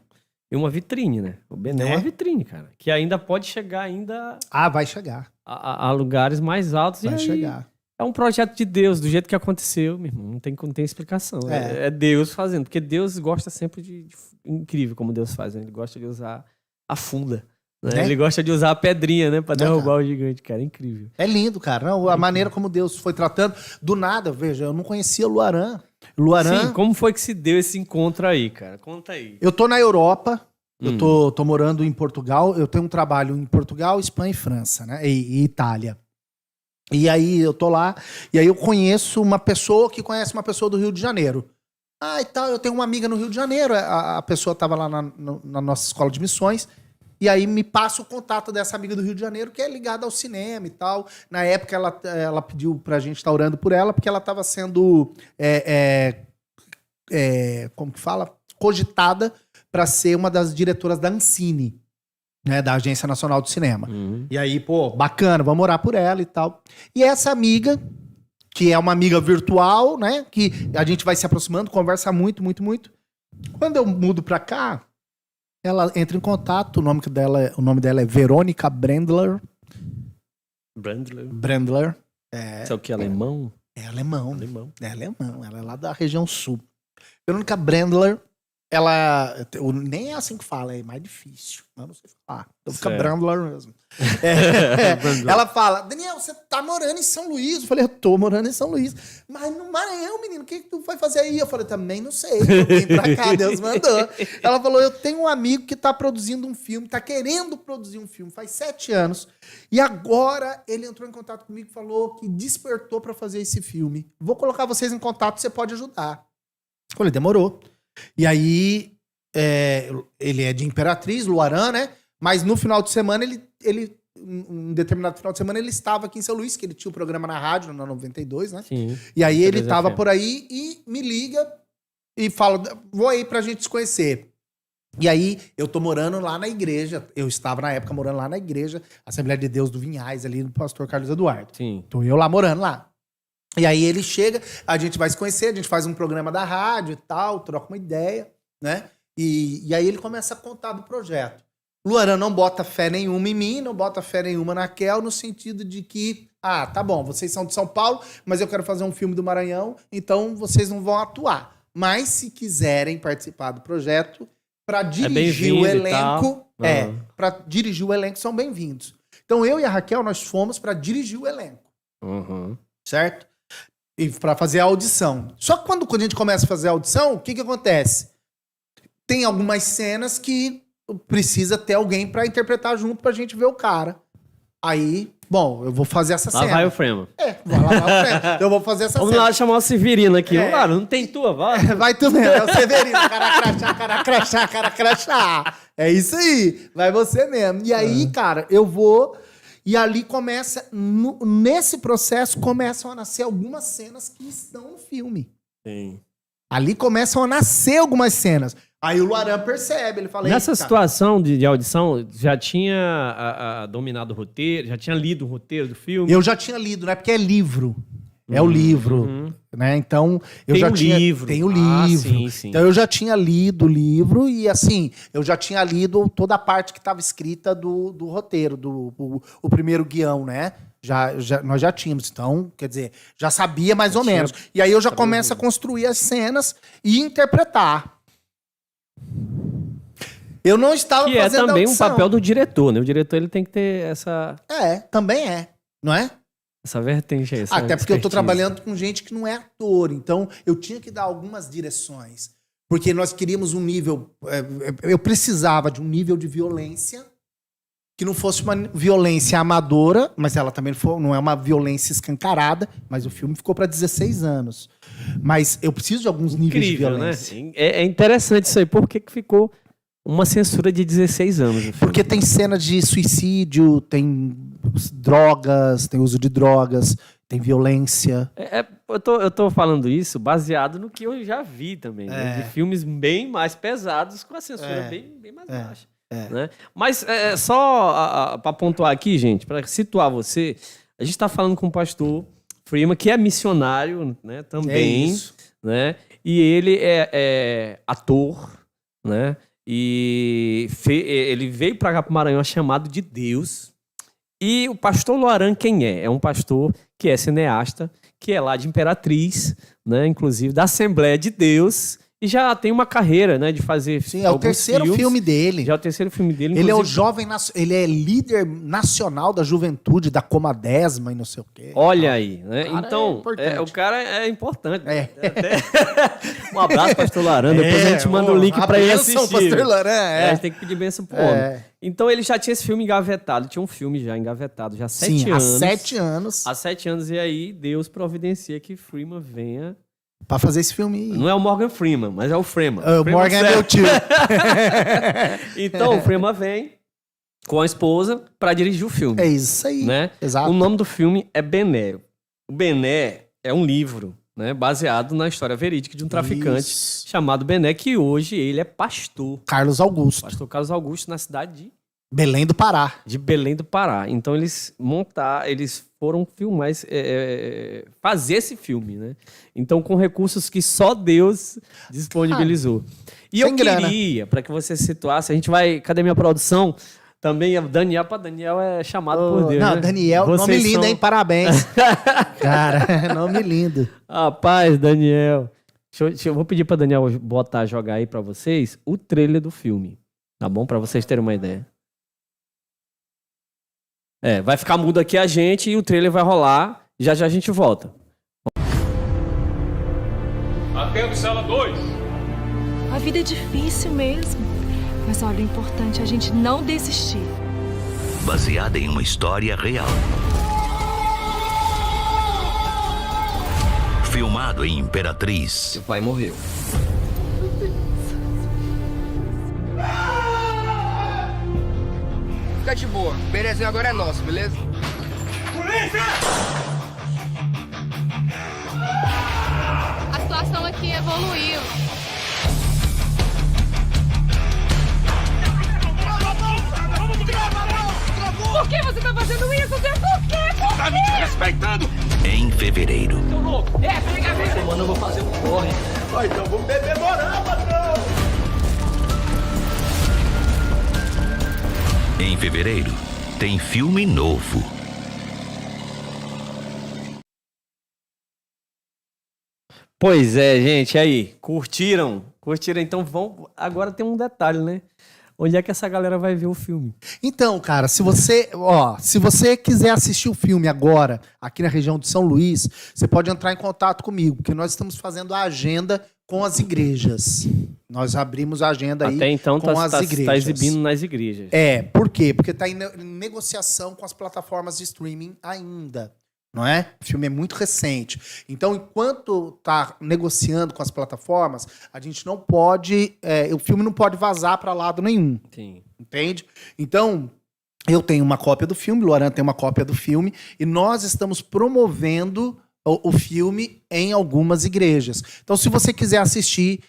e uma vitrine, né? O Bené é uma vitrine, cara. Que ainda pode chegar ainda... vai chegar. A lugares mais altos. Vai chegar. É um projeto de Deus, do jeito que aconteceu, meu irmão. Não tem explicação. É Deus fazendo. Porque Deus gosta sempre de incrível como Deus faz. Né? Ele gosta de usar a funda. Né? Ele gosta de usar a pedrinha, né? Pra derrubar o gigante, cara. É incrível. É lindo, cara. Não, a maneira como Deus foi tratando. Do nada, veja, eu não conhecia Luaran. Sim, como foi que se deu esse encontro aí, cara? Conta aí. Eu tô na Europa. Eu tô morando em Portugal. Eu tenho um trabalho em Portugal, Espanha e França, né? E Itália. E aí eu tô lá. E aí eu conheço uma pessoa que conhece uma pessoa do Rio de Janeiro. E tal, eu tenho uma amiga no Rio de Janeiro. A pessoa tava lá na nossa escola de missões. E aí me passa o contato dessa amiga do Rio de Janeiro, que é ligada ao cinema e tal. Na época ela pediu pra gente estar orando por ela, porque ela tava sendo... como que fala? Cogitada para ser uma das diretoras da Ancine, né, da Agência Nacional do Cinema. E aí, bacana, vamos orar por ela e tal. E essa amiga, que é uma amiga virtual, né, que a gente vai se aproximando, conversa muito. Quando eu mudo pra cá, ela entra em contato, o nome dela é Verônica Brendler. Brendler. Isso é o que, alemão? É alemão. Ela é lá da região sul. Verônica Brendler, nem é assim que fala, é mais difícil. Eu não sei falar. Então fica Brendler mesmo. Ela fala, Daniel, você tá morando em São Luís? Eu falei, eu tô morando em São Luís. Mas no Maranhão, menino, o que tu vai fazer aí? Eu falei, também não sei. Eu vim pra cá, Deus mandou. Ela falou, eu tenho um amigo que tá produzindo um filme, tá querendo produzir um filme, faz 7 anos. E agora ele entrou em contato comigo e falou que despertou pra fazer esse filme. Vou colocar vocês em contato, você pode ajudar. Eu falei, demorou. E aí, ele é de Imperatriz, Luaran, né? Mas no final de semana, um determinado final de semana, ele estava aqui em São Luís, que ele tinha o programa na rádio, na 92, né? Sim. E aí ele estava por aí e me liga e fala, vou aí pra gente se conhecer. E aí, eu tô morando lá na igreja, eu estava na época morando lá na igreja, Assembleia de Deus do Vinhais, ali no pastor Carlos Eduardo. Sim. Tô eu lá morando lá. E aí ele chega, a gente vai se conhecer, a gente faz um programa da rádio e tal, troca uma ideia, né? E aí ele começa a contar do projeto. Luaran não bota fé nenhuma em mim, não bota fé nenhuma na Kel, no sentido de que, tá bom, vocês são de São Paulo, mas eu quero fazer um filme do Maranhão, então vocês não vão atuar. Mas se quiserem participar do projeto, para dirigir o elenco, para dirigir o elenco, são bem-vindos. Então eu e a Raquel, nós fomos para dirigir o elenco. Certo? E para fazer a audição. Só que quando a gente começa a fazer a audição, o que acontece? Tem algumas cenas que precisa ter alguém para interpretar junto pra gente ver o cara. Aí, bom, eu vou fazer essa cena. Lá vai o Frema. Vai lá vai o Frema. Eu vou fazer essa cena. Vamos lá chamar o Severino aqui. Não tem tua, vai. Vai tu mesmo, é o Severino. Cara crachá. É isso aí. Vai você mesmo. E aí, cara, eu vou... E ali começa, nesse processo, começam a nascer algumas cenas que estão no filme. Sim. Ali começam a nascer algumas cenas. Aí o Luaran percebe, ele fala... Nessa "Eita." situação de audição, já tinha dominado o roteiro, já tinha lido o roteiro do filme? Eu já tinha lido, né? Porque é livro. É o livro, né? Então, eu Tem já o tinha... livro. Tem o Ah, livro. sim, sim. Então, eu já tinha lido o livro e, assim, eu já tinha lido toda a parte que estava escrita do roteiro, o primeiro guião, né? Nós já tínhamos. Então, quer dizer, já sabia mais ou menos. E aí eu já começo a construir as cenas e interpretar. Eu não estava que fazendo é também um audição. papel do diretor, né? O diretor ele tem que ter essa Também é, não é? vertente aí. Até porque eu tô trabalhando com gente que não é ator, então eu tinha que dar algumas direções. Porque nós queríamos um nível... eu precisava de um nível de violência que não fosse uma violência amadora, mas ela também não é uma violência escancarada, mas o filme ficou para 16 anos. Mas eu preciso de alguns níveis de violência. Né? É interessante isso aí. Por que ficou uma censura de 16 anos? No filme? Porque tem cena de suicídio, tem drogas, tem uso de drogas, tem violência. Eu tô falando isso baseado no que eu já vi também. Né? De filmes bem mais pesados com a censura bem mais baixa. Né? Mas só para pontuar aqui, gente, para situar você, a gente está falando com o pastor Freeman, que é missionário, né, também, né? E ele é ator, né? E ele veio para cá para o Maranhão chamado de Deus. E o pastor Luaran quem é? É um pastor que é cineasta, que é lá de Imperatriz, né? Inclusive da Assembleia de Deus. E já tem uma carreira, né, de fazer. Sim, é o terceiro filme dele. Já é o terceiro filme dele. Ele é o jovem, ele é líder nacional da juventude, da Comadesma e não sei o quê. Olha aí, né? Cara, então, é o cara é importante. É. Um abraço, pastor Laran. Depois a gente manda o link pra ele assistir. Pastor Laran, a gente tem que pedir bênção pro homem. Então ele já tinha esse filme engavetado. Tinha um filme já engavetado, já há 7 anos. Há 7 anos. Há 7 anos. E aí Deus providencia que Freeman venha... Pra fazer esse filme aí. Não é o Morgan Freeman, mas é o Freeman. O Morgan é meu tio. Então o Freeman vem com a esposa pra dirigir o filme. É isso aí. Né? Exato. O nome do filme é Bené. O Bené é um livro, né, baseado na história verídica de um traficante chamado Bené, que hoje ele é pastor. Carlos Augusto. Pastor Carlos Augusto, na cidade de Belém do Pará. De Belém do Pará. Então eles foram filmar, fazer esse filme, né? Então com recursos que só Deus disponibilizou. E eu queria, para que você se situasse, a gente vai... Cadê minha produção? Também Daniel é chamado por Deus. Não, né? Daniel, nome lindo, hein? Parabéns. Cara, nome lindo. Rapaz, Daniel. Eu vou pedir para Daniel jogar aí para vocês o trailer do filme. Tá bom? Para vocês terem uma ideia. Vai ficar mudo aqui a gente e o trailer vai rolar. Já a gente volta. Atendo, sala 2. A vida é difícil mesmo. Mas olha, o importante é a gente não desistir. Baseada em uma história real. Filmado em Imperatriz. Seu pai morreu. Fica de boa. Berezinho agora é nosso, beleza? Polícia! A situação aqui evoluiu. Por que você tá fazendo isso? Zé? Por quê? Tá me desrespeitando! Em fevereiro. Seu louco! Pega a vez! Semana eu vou fazer um corre. Então vamos beber moral, patrão! Em fevereiro, tem filme novo. Pois é, gente, aí, curtiram? Curtiram? Então agora tem um detalhe, né? Onde é que essa galera vai ver o filme? Então, cara, se você quiser assistir o filme agora, aqui na região de São Luís, você pode entrar em contato comigo, porque nós estamos fazendo a agenda com as igrejas. Nós abrimos a agenda aí até então com as igrejas. Tá exibindo nas igrejas. Por quê? Porque está em negociação com as plataformas de streaming ainda. Não é? O filme é muito recente. Então, enquanto está negociando com as plataformas, a gente não pode... o filme não pode vazar para lado nenhum. Sim. Entende? Então, eu tenho uma cópia do filme, o Luaran tem uma cópia do filme, e nós estamos promovendo o filme em algumas igrejas. Então, se você quiser assistir,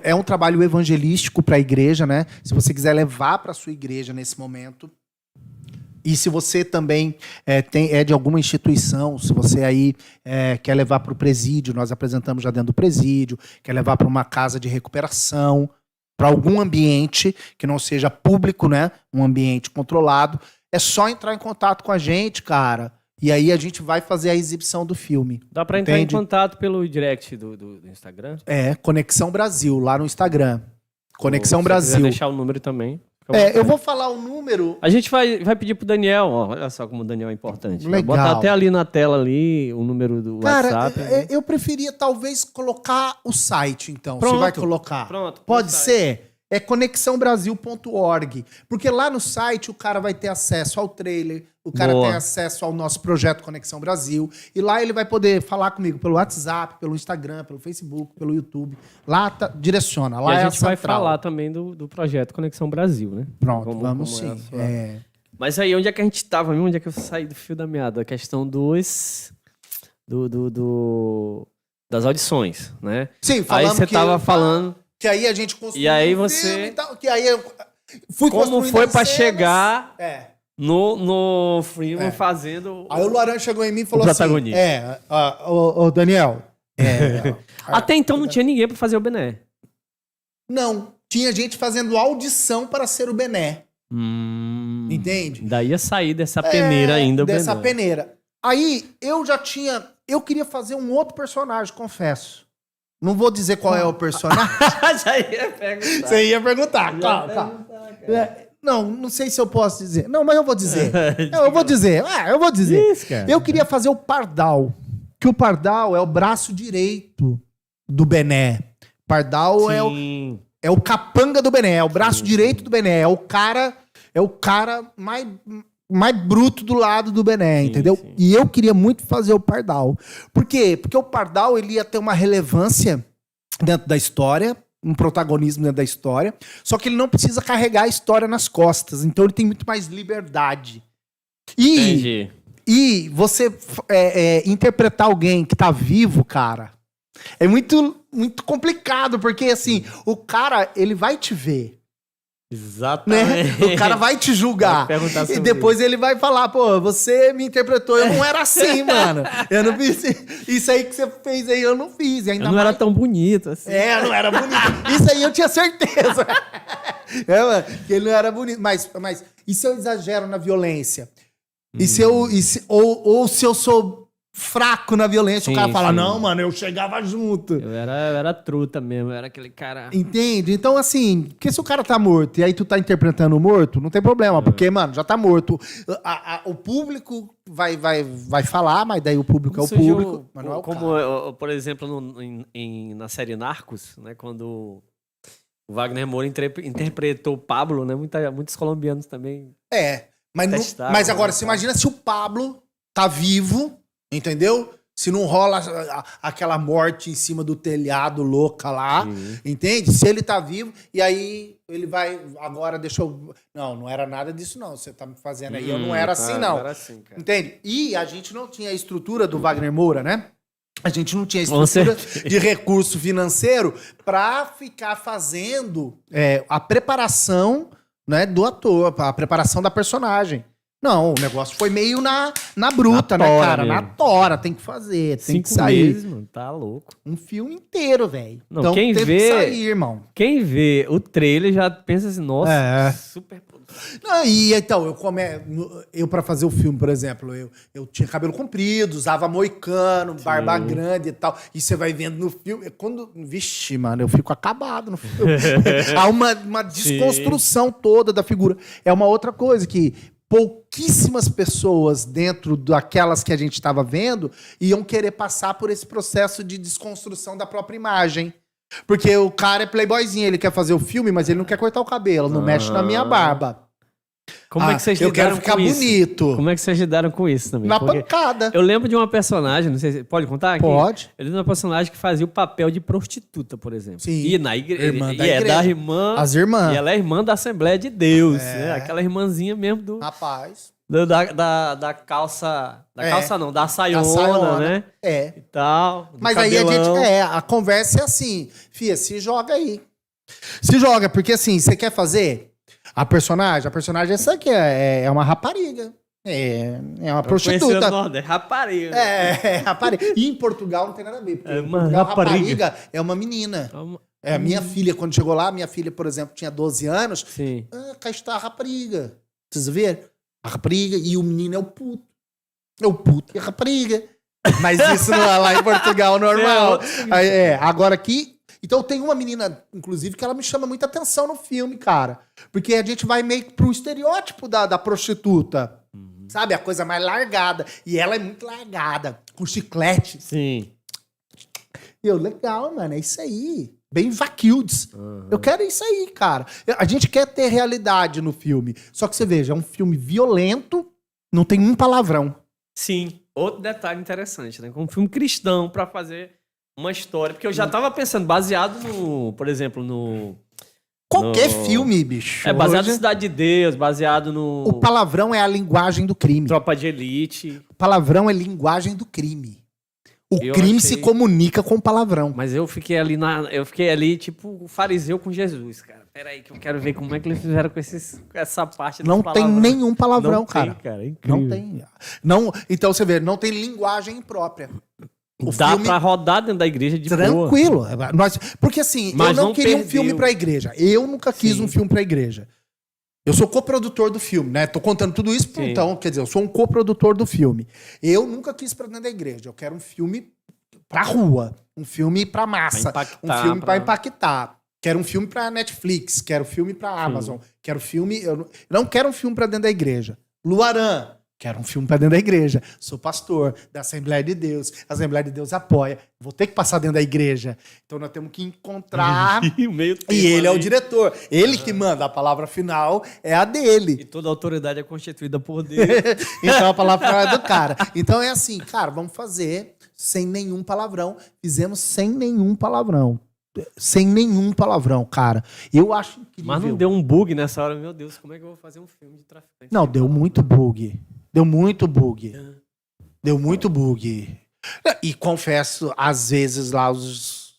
É um trabalho evangelístico para a igreja, né? Se você quiser levar para sua igreja nesse momento. E se você também é de alguma instituição, se você aí quer levar para o presídio, nós apresentamos já dentro do presídio, quer levar para uma casa de recuperação, para algum ambiente que não seja público, né? Um ambiente controlado, é só entrar em contato com a gente, cara. E aí a gente vai fazer a exibição do filme. Dá pra entrar em contato pelo direct do Instagram? Conexão Brasil, lá no Instagram. Conexão Se Brasil. quiser deixar o número também. Eu vou falar o número. A gente vai pedir pro Daniel, ó, olha só como o Daniel é importante. Legal. Vou botar até ali na tela ali o número do WhatsApp. Cara, eu preferia talvez colocar o site, então. Pronto. Você vai colocar? Pronto. Pode ser? É conexãobrasil.org. Porque lá no site o cara vai ter acesso ao trailer, o cara Boa. tem acesso ao nosso projeto Conexão Brasil. E lá ele vai poder falar comigo pelo WhatsApp, pelo Instagram, pelo Facebook, pelo YouTube. Lá direciona. Lá E é a gente vai central. falar também do projeto Conexão Brasil, né? Pronto, vamos como é a sim. sua- Mas aí, onde é que a gente tava mesmo? Onde é que eu saí do fio da meada? A questão das audições, né? Sim, Aí falamos você tava falando que aí a gente construiu E aí um você- filme e tal, que aí eu fui como construindo foi as pra cenas. chegar É. no Freeman fazendo... Aí o Laran chegou em mim e falou O protagonista. assim... Ô Daniel... Até então não tinha ninguém pra fazer o Bené. Não, tinha gente fazendo audição para ser o Bené. Entende? Daí ia sair dessa peneira ainda o Dessa Bené. peneira. Aí eu já tinha... Eu queria fazer um outro personagem, confesso. Não vou dizer qual é o personagem. Já ia perguntar. Você ia perguntar. Calma. Não sei se eu posso dizer. Não, mas eu vou dizer. Eu vou dizer. Isso, cara. Eu queria fazer o Pardal. Que o Pardal é o braço direito do Bené. Pardal Sim. é o capanga do Bené, é o braço direito do Bené, é o cara mais bruto do lado do Bené, entendeu? sim. E eu queria muito fazer o Pardal. Por quê? Porque o Pardal ele ia ter uma relevância dentro da história, um protagonismo dentro da história, só que ele não precisa carregar a história nas costas, então ele tem muito mais liberdade. Entendi. E você interpretar alguém que tá vivo, cara, é muito, muito complicado, porque assim, o cara, ele vai te ver, né? Exatamente. O cara vai te julgar. Vai perguntar E sobre depois ele vai falar, pô, você me interpretou, eu não era assim, mano. Eu não fiz isso aí que você fez aí, eu não fiz. E ainda Eu não era tão bonito assim. não era bonito. Isso aí eu tinha certeza. Mano, que ele não era bonito. Mas e se eu exagero na violência? E se eu sou fraco na violência? Sim, O cara fala, sim. não, mano, eu chegava junto. Eu era truta mesmo, eu era aquele cara... Entende? Então, assim, porque se o cara tá morto e aí tu tá interpretando o morto, não tem problema, porque, mano, já tá morto. O público vai falar, mas daí o público é o Surgiu público, mas não é o como, cara. por exemplo, na série Narcos, né, quando o Wagner Moura interpretou o Pablo, né, muitos colombianos também... Mas mas agora, você imagina se o Pablo tá vivo, entendeu? Se não rola aquela morte em cima do telhado louca lá, entende? Se ele tá vivo, e aí ele vai... Agora deixa eu... Não era nada disso não, você tá me fazendo aí. Eu não era assim, não. Era assim, cara. Entende? E a gente não tinha a estrutura do Wagner Moura, né? A gente não tinha a estrutura de recurso financeiro para ficar fazendo a preparação, né, do ator, a preparação da personagem. Não, o negócio foi meio na bruta, Na né, tora cara? mesmo. Na tora, tem que fazer, tem 5 que sair. meses, mano, tá louco. Um filme inteiro, velho. Não, Então quem teve vê- que sair, irmão. Quem vê o trailer já pensa assim, nossa, super... Não, e então, eu para fazer o filme, por exemplo, eu tinha cabelo comprido, usava moicano, barba grande e tal. E você vai vendo no filme. Vixe, mano, eu fico acabado no filme. Há uma desconstrução toda da figura. É uma outra coisa que pouquíssimas pessoas dentro daquelas que a gente estava vendo iam querer passar por esse processo de desconstrução da própria imagem. Porque o cara é playboyzinho, ele quer fazer o filme, mas ele não quer cortar o cabelo, não mexe na minha barba. Como é que vocês eu quero lidaram ficar com isso? bonito. Como é que vocês lidaram com isso também? Na Porque pancada. eu lembro de uma personagem, não sei se... Pode contar aqui? Pode. Eu lembro de uma personagem que fazia o papel de prostituta, por exemplo. Sim. E na igreja. Irmã da E é igreja. da irmã... As irmãs. E ela é irmã da Assembleia de Deus. Né? Aquela irmãzinha mesmo do... Rapaz. Da calça. Da calça não, da saiona, né? É. E tal. do Mas aí a cabelão. gente. A conversa é assim, fia, se joga aí. Se joga, porque assim, você quer fazer a personagem essa aqui é uma rapariga. É uma prostituta. É rapariga. Rapariga. E em Portugal não tem nada a ver. Porque É em uma Portugal, rapariga. é uma menina. A minha filha, quando chegou lá, minha filha, por exemplo, tinha 12 anos. Sim. Cá está a rapariga. Vocês ver? A rapariga e o menino é o puto. É o puto e a rapariga. Mas isso não é lá em Portugal normal. Agora aqui. Então tem uma menina, inclusive, que ela me chama muita atenção no filme, cara. Porque a gente vai meio que pro estereótipo da prostituta. Sabe? A coisa mais largada. E ela é muito largada. Com chiclete. Sim. Legal, mano. É isso aí. Bem vaquildes. Eu quero isso aí, cara. A gente quer ter realidade no filme. Só que você veja, é um filme violento, não tem um palavrão. Sim. Outro detalhe interessante, né? Com um filme cristão pra fazer uma história. Porque eu já tava pensando, baseado no... Por exemplo, no... Qualquer filme, bicho. baseado hoje, no Cidade de Deus, baseado no... O palavrão é a linguagem do crime. Tropa de Elite. O palavrão é linguagem do crime. O Eu crime achei- se comunica com o palavrão. Mas eu fiquei ali tipo o fariseu com Jesus, cara. Peraí, que eu quero ver como é que eles fizeram com essa parte dos Não tem palavrões. nenhum palavrão, Não cara. tem, cara. É incrível. Não tem. Não, então você vê, não tem linguagem própria. O Dá filme pra rodar dentro da igreja de boa. tranquilo. Porque assim, Mas eu não não queria um perdeu. filme pra igreja. Eu nunca quis Sim. um filme pra igreja. Eu sou coprodutor do filme, né? Tô contando tudo isso, Sim. então, quer dizer, eu sou um coprodutor do filme. Eu nunca quis pra dentro da igreja. Eu quero um filme pra rua, um filme pra massa, Pra impactar, um filme pra pra- impactar. Quero um filme pra Netflix, quero um filme pra Amazon, quero filme... Eu não quero um filme pra dentro da igreja. Luaran, quero um filme pra dentro da igreja. Sou pastor da Assembleia de Deus. A Assembleia de Deus apoia. Vou ter que passar dentro da igreja. Então nós temos que encontrar... E o meio termo E ele é o ali. diretor. Ele que manda. A palavra final é a E dele. toda a autoridade é constituída por Deus. Então a palavra final é do cara. Então é assim, cara, vamos fazer sem nenhum palavrão. Fizemos sem nenhum palavrão. Sem nenhum palavrão, cara. Eu acho incrível. Mas não deu um bug nessa hora. Meu Deus, como é que eu vou fazer um filme de traficante? Não, deu muito bug. Deu muito bug. Deu muito bug. E confesso, às vezes lá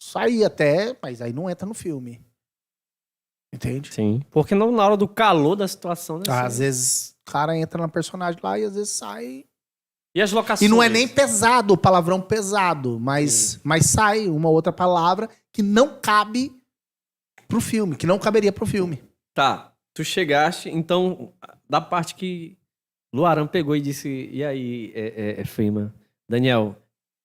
saí até, mas aí não entra no filme. Entende? Sim. Porque não na hora do calor da situação, né? Às vezes o cara entra na personagem lá e às vezes sai. E as locações? E não é nem pesado, o palavrão pesado, mas sai uma outra palavra que não cabe pro filme, que não caberia pro filme. Tá, tu chegaste, então, da parte que Luaran pegou e disse, e aí, Freeman, Daniel,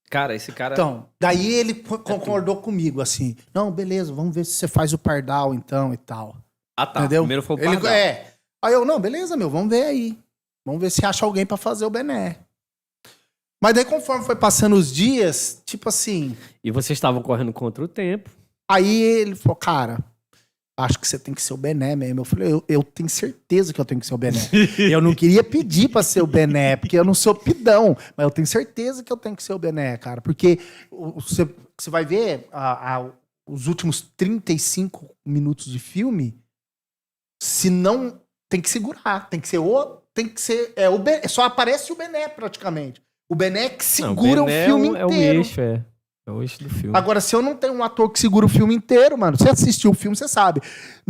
cara, esse cara... Então, daí ele concordou comigo, assim, não, beleza, vamos ver se você faz o pardal então e tal. Ah, tá, Entendeu? primeiro foi o Ele, Pardal. Aí eu, não, beleza, meu, vamos ver aí. Vamos ver se acha alguém pra fazer o bené. Mas daí, conforme foi passando os dias, tipo assim, E vocês estavam correndo contra o tempo. aí ele falou, cara, acho que você tem que ser o Bené mesmo. Eu falei, eu tenho certeza que eu tenho que ser o Bené. Eu não queria pedir pra ser o Bené, porque eu não sou pidão, mas eu tenho certeza que eu tenho que ser o Bené, cara. Porque você vai ver os últimos 35 minutos de filme, se não, tem que segurar, tem que ser o Bené, só aparece o Bené praticamente. O Bené que segura o filme inteiro. É o eixo, é o eixo do filme. Agora, se eu não tenho um ator que segura o filme inteiro, mano, você assistiu o filme, você sabe.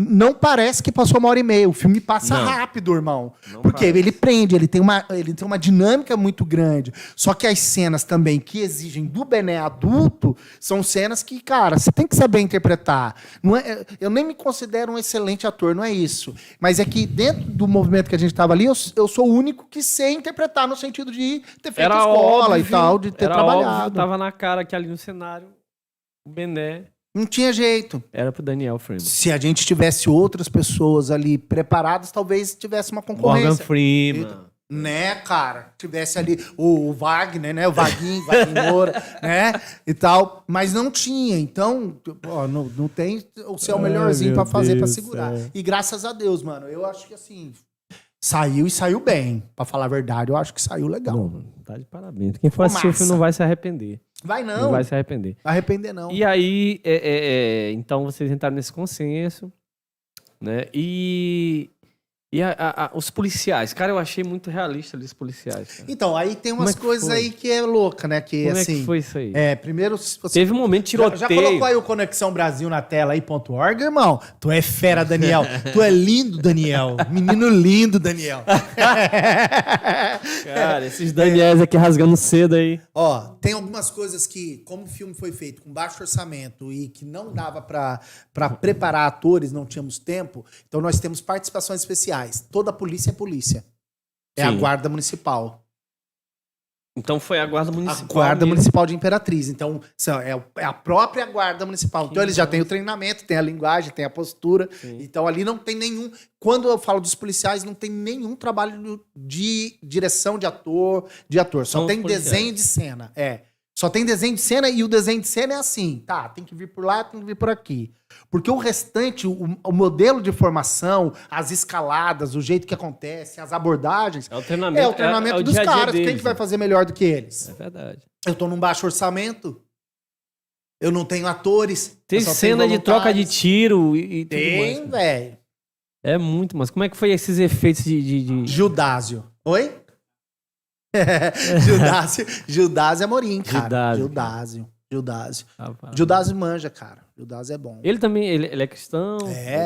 Não parece que passou 1h30. O filme passa Não. rápido, irmão. Não Porque parece. ele prende, ele tem uma dinâmica muito grande. Só que as cenas também que exigem do Bené adulto são cenas que, cara, você tem que saber interpretar. Não é, eu nem me considero um excelente ator, não é isso. Mas é que dentro do movimento que a gente tava ali, eu sou o único que sei interpretar no sentido de ter feito escola óbvio, e tal, de ter era trabalhado. Óbvio, tava na cara que ali no cenário, o Bené Não tinha jeito. era pro Daniel Freeman. Se a gente tivesse outras pessoas ali preparadas, talvez tivesse uma Morgan concorrência. Freeman. Né, cara? Tivesse ali o Wagner, né? O Vaguinho, Wagner Moura, né? E tal. Mas não tinha. Então, ó, não tem o seu melhorzinho pra fazer, pra segurar. E graças a Deus, mano, eu acho que assim, saiu e saiu bem. Pra falar a verdade, eu acho que saiu legal. Não, tá de parabéns. Quem for assistir o filme massa. não vai se arrepender. Vai Não não. vai se arrepender. Arrepender não. E aí, então vocês entraram nesse consenso, né? E E os policiais? Cara, eu achei muito realista ali os policiais. Cara. Então, aí tem Como umas é que coisas foi? aí que é louca, né? Que, Como assim, é que foi isso aí? Primeiro, se você... Teve um momento de tiroteio. Já colocou aí o Conexão Brasil na tela aí, .org, irmão? Tu é fera, Daniel. Tu é lindo, Daniel. Menino lindo, Daniel. Cara, esses Daniels aqui rasgando cedo aí. Ó, tem algumas coisas que, como o filme foi feito com baixo orçamento e que não dava pra preparar atores, não tínhamos tempo, então nós temos participações especiais. Toda polícia é polícia. É a Sim. Guarda Municipal. Então foi a Guarda Municipal. A Guarda mesmo. Municipal de Imperatriz. Então, é a própria Guarda Municipal. Então, eles já têm o treinamento, tem a linguagem, tem a postura. Sim. Então, ali não tem nenhum... Quando eu falo dos policiais, não tem nenhum trabalho de direção de ator. Só São tem os policiais. desenho de cena. Só tem desenho de cena e o desenho de cena é assim. Tá, tem que vir por lá, tem que vir por aqui. Porque o restante, o modelo de formação, as escaladas, o jeito que acontece, as abordagens... É o treinamento, é o dos dia a dia caras. Quem deles, que vai né? fazer melhor do que eles? É verdade. Eu tô num baixo orçamento. Eu não tenho atores. Tem eu só cena tenho de troca de voluntários. tiro e tudo mais. Tem, velho. É muito, mas como é que foi esses efeitos de... Judásio. Oi? Judásio Amorim, cara. Judásio. Rapaz. Judásio manja, cara. Judásio é bom. Ele também, ele é cristão?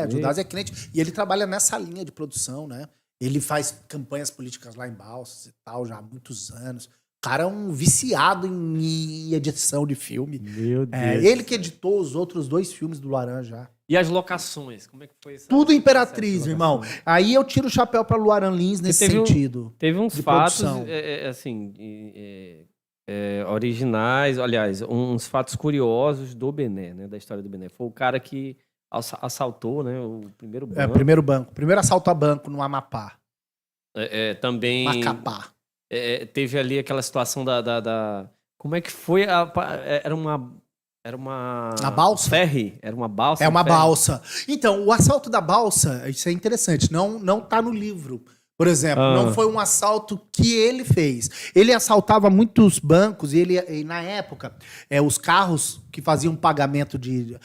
Judásio é crente. E ele trabalha nessa linha de produção, né? Ele faz campanhas políticas lá em Balsas e tal, já há muitos anos. O cara é um viciado em edição de filme. Meu Deus. Ele que editou os outros 2 filmes do Laranja. E as locações? Como é que foi isso? Tudo Imperatriz, Essa irmão. locação? Aí eu tiro o chapéu pra Luaran Lins nesse teve sentido. Teve uns de fatos, produção. assim, originais, aliás, uns fatos curiosos do Bené, né? Da história do Bené. Foi o cara que assaltou, né? O primeiro banco. Primeiro banco. Primeiro assalto a banco no Amapá. Também... Macapá. Teve ali aquela situação da... Como é que foi? Era uma... A balsa? Ferry? Era uma balsa? É uma ferry? balsa. Então, o assalto da balsa, isso é interessante, não tá no livro. Por exemplo, não foi um assalto que ele fez. Ele assaltava muitos bancos e na época, os carros que faziam pagamento de...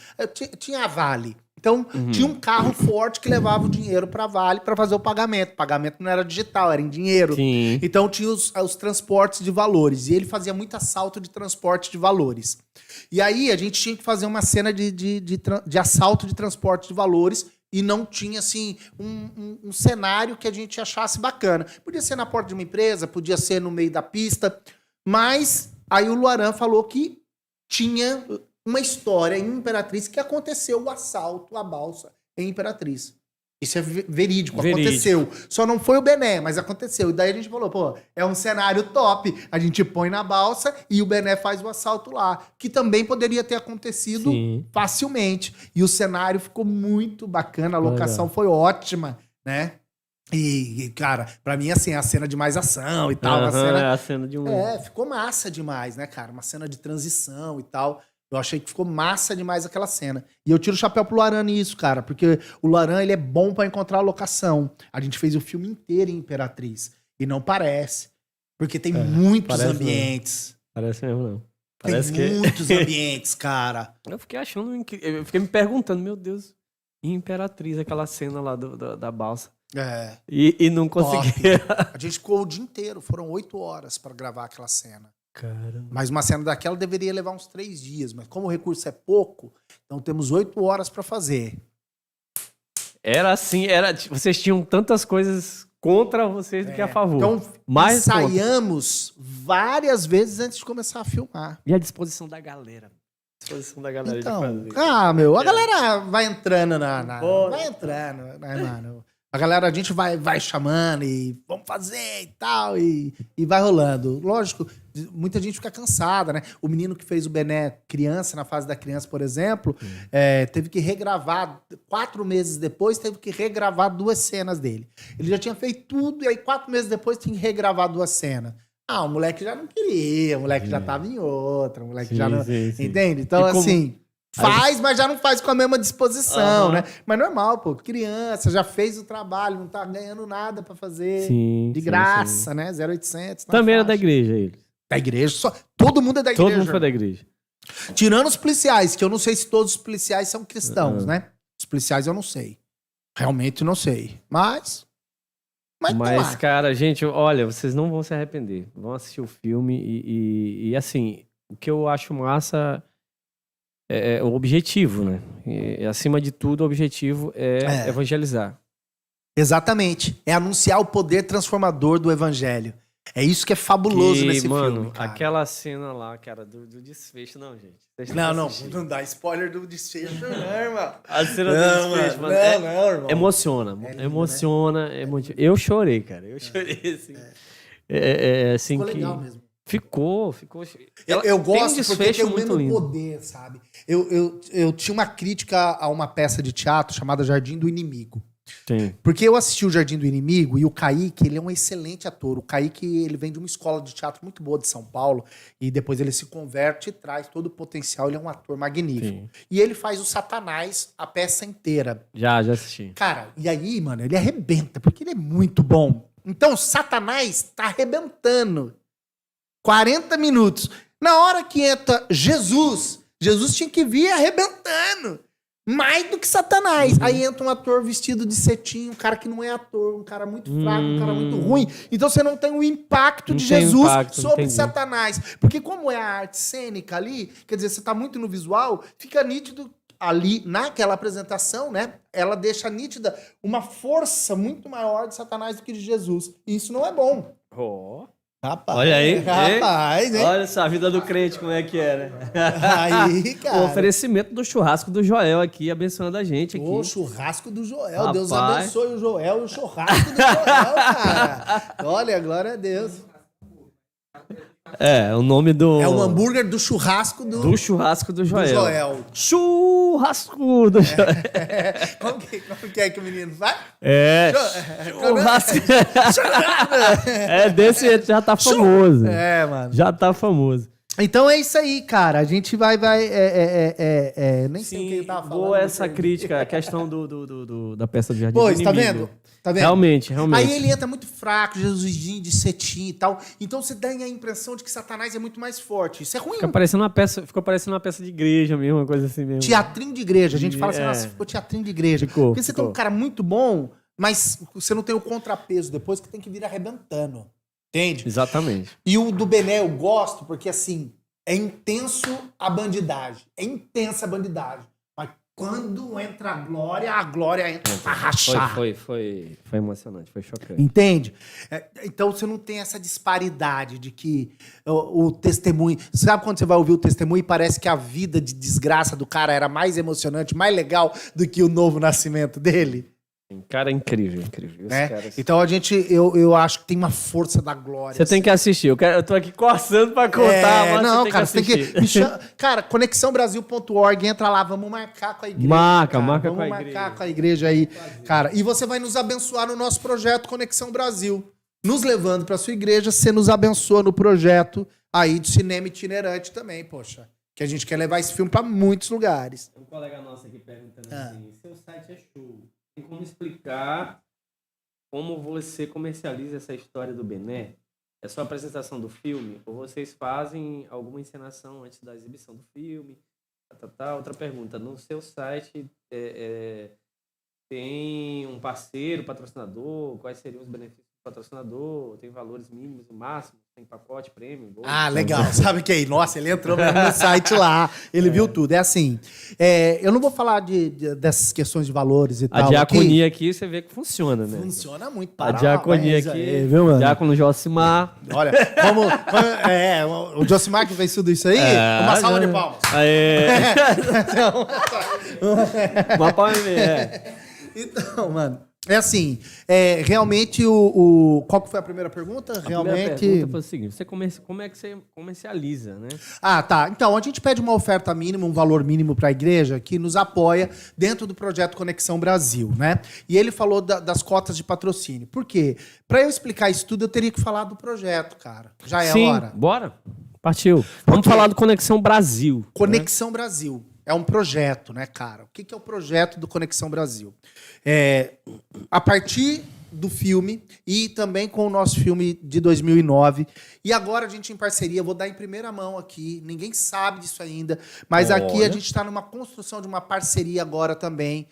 Tinha a Vale. Então, tinha um carro forte que levava o dinheiro para a Vale para fazer o pagamento. O pagamento não era digital, era em dinheiro. Sim. Então, tinha os transportes de valores. E ele fazia muito assalto de transporte de valores. E aí, a gente tinha que fazer uma cena de assalto de transporte de valores e não tinha, assim, um cenário que a gente achasse bacana. Podia ser na porta de uma empresa, podia ser no meio da pista, mas aí o Luaran falou que tinha uma história em Imperatriz que aconteceu o assalto à balsa em Imperatriz. Isso é verídico, aconteceu. Só não foi o Bené, mas aconteceu. E daí a gente falou, pô, é um cenário top. A gente põe na balsa e o Bené faz o assalto lá. Que também poderia ter acontecido facilmente. E o cenário ficou muito bacana, a locação foi ótima, né? E, cara, pra mim, assim, é a cena de mais ação e tal. É a cena de um... ficou massa demais, né, cara? Uma cena de transição e tal. Eu achei que ficou massa demais aquela cena. E eu tiro o chapéu pro Luaran nisso, cara. Porque o Luaran, ele é bom pra encontrar a locação. A gente fez o filme inteiro em Imperatriz. E não parece. Porque tem muitos ambientes. Parece mesmo, não. Tem muitos ambientes, cara. Eu fiquei achando incrível. Eu fiquei me perguntando, meu Deus, em Imperatriz, aquela cena lá da balsa. E não conseguia. A gente ficou o dia inteiro. Foram 8 horas pra gravar aquela cena. Caramba. Mas uma cena daquela deveria levar uns 3 dias. Mas como o recurso é pouco, então temos 8 horas pra fazer. Era assim, vocês tinham tantas coisas contra vocês do que a favor. Então, Mais ensaiamos várias vezes antes de começar a filmar. E a disposição da galera? Disposição da galera Então, de fazer. meu, a galera vai entrando vai entrando, né, mano? A galera, a gente vai chamando e vamos fazer e tal, e vai rolando. Lógico, muita gente fica cansada, né? O menino que fez o Bené criança, na fase da criança, por exemplo, teve que regravar, 4 meses depois, teve que regravar 2 cenas dele. Ele já tinha feito tudo, e aí 4 meses depois tinha que regravar 2 cenas. O moleque já não queria, o moleque já tava em outra, o moleque já não... Sim. Entende? Então, assim... Faz, mas já não faz com a mesma disposição, né? Mas normal, pô. Criança, já fez o trabalho, não tá ganhando nada pra fazer. De graça, né? 0800. Também era da igreja, ele. Da igreja, só. Todo mundo é da igreja. Todo mundo foi da igreja. Tirando os policiais, que eu não sei se todos os policiais são cristãos, né? Os policiais eu não sei. Realmente não sei. Mas Mas, tá Mas, lá. cara, gente, olha, vocês não vão se arrepender. Vão assistir o filme e assim, o que eu acho massa é o objetivo, né? E, acima de tudo, o objetivo é evangelizar. Exatamente. É anunciar o poder transformador do evangelho. É isso que é fabuloso nesse mano, filme, cara. aquela cena lá, cara, do desfecho, não, gente. Vocês têm que Não assistir. dá spoiler do desfecho, não, irmão. A cena Não, do desfecho, mano, mano. não, irmão. Emociona, lindo, emociona. Eu chorei, cara. Eu chorei, assim. Assim Ficou que... legal mesmo. Ficou. Eu gosto tem um porque tem o muito mesmo lindo. poder, sabe? Eu tinha uma crítica a uma peça de teatro chamada Jardim do Inimigo. Sim. Porque eu assisti o Jardim do Inimigo e o Kaique, ele é um excelente ator. O Kaique, ele vem de uma escola de teatro muito boa de São Paulo e depois ele se converte e traz todo o potencial. Ele é um ator magnífico. Sim. E ele faz o Satanás a peça inteira. Já assisti. Cara, e aí, mano, ele arrebenta, porque ele é muito bom. Então, Satanás tá arrebentando. 40 minutos. Na hora que entra Jesus tinha que vir arrebentando. Mais do que Satanás. Aí entra um ator vestido de cetim, um cara que não é ator, um cara muito fraco, um cara muito ruim. Então você não tem o impacto de Jesus sobre entendi. Satanás. Porque como é a arte cênica ali, quer dizer, você tá muito no visual, fica nítido ali, naquela apresentação, né? Ela deixa nítida uma força muito maior de Satanás do que de Jesus. E isso não é bom. Rapaz, Olha aí. rapaz, hein? Olha essa vida do crente, como é que é, né? Aí, O cara. oferecimento do churrasco do Joel aqui, abençoando a gente aqui. O churrasco do Joel. Rapaz. Deus abençoe o Joel e o churrasco do Joel, cara. Olha, glória a Deus. O nome do... É o hambúrguer do churrasco do churrasco do Joel. Joel. Churrasco do Joel. Como que é que o menino vai? Churrasco. Desse jeito já tá famoso. Mano. Já tá famoso. Então é isso aí, cara. A gente vai nem sei o que eu tava falando. Boa essa crítica, a questão da peça do Jardim do Pois, tá Inimigo. vendo? Tá vendo? Realmente. Aí ele entra muito fraco, Jesusinho de cetim e tal. Então você dá a impressão de que Satanás é muito mais forte. Isso é ruim. Ficou parecendo uma peça de igreja mesmo, uma coisa assim mesmo. Teatrinho de igreja. A gente fala assim, nossa, ficou teatrinho de igreja. Porque você tem um cara muito bom, mas você não tem o contrapeso depois que tem que vir arrebentando. Entende? Exatamente. E o do Bené eu gosto porque, assim, é intenso a bandidagem. É intensa a bandidagem. Mas quando entra a glória entra pra rachar. Foi emocionante, foi chocante. Entende? Então você não tem essa disparidade de que o testemunho... Sabe quando você vai ouvir o testemunho e parece que a vida de desgraça do cara era mais emocionante, mais legal do que o novo nascimento dele? Cara, é incrível. Esse cara, assim. Então eu acho que tem uma força da glória. Você tem que assistir. Eu tô aqui coçando pra contar, mas não, você cara, tem que assistir. me chama, cara, conexãobrasil.org, entra lá, vamos marcar com a igreja. Marca vamos com a igreja. marcar com a igreja aí, cara. E você vai nos abençoar no nosso projeto Conexão Brasil. Nos levando pra sua igreja, você nos abençoa no projeto aí de cinema itinerante também, poxa. Que a gente quer levar esse filme pra muitos lugares. Um colega nosso aqui perguntando assim, seu site é show. Tem como explicar como você comercializa essa história do Bené? É só a apresentação do filme? Ou vocês fazem alguma encenação antes da exibição do filme? Outra pergunta. No seu site tem um parceiro, patrocinador? Quais seriam os benefícios do patrocinador? Tem valores mínimos e máximos? Tem pacote, prêmio? Bolsa? Legal. Sabe que aí? Nossa, ele entrou mesmo no site lá. Ele viu tudo. É assim, eu não vou falar dessas questões de valores e tal. A diaconia aqui você vê que funciona, né? Funciona muito. A diaconia aqui, aí, viu, mano? Diácono Josimar. Olha, o Josimar que fez tudo isso aí, uma salva de palmas. Uma palma e meia. Então, mano, é assim, realmente qual que foi a primeira pergunta? Realmente... A primeira pergunta foi o seguinte, como é que você comercializa, né? Tá. Então, a gente pede uma oferta mínima, um valor mínimo para a igreja que nos apoia dentro do projeto Conexão Brasil, né? E ele falou das cotas de patrocínio. Por quê? Para eu explicar isso tudo, eu teria que falar do projeto, cara. Já é a hora. Bora. Partiu. Vamos falar do Conexão Brasil. Conexão Brasil. É um projeto, né, cara? O que é o projeto do Conexão Brasil? A partir do filme e também com o nosso filme de 2009. E agora a gente em parceria, vou dar em primeira mão aqui, ninguém sabe disso ainda, mas aqui a gente está numa construção de uma parceria agora também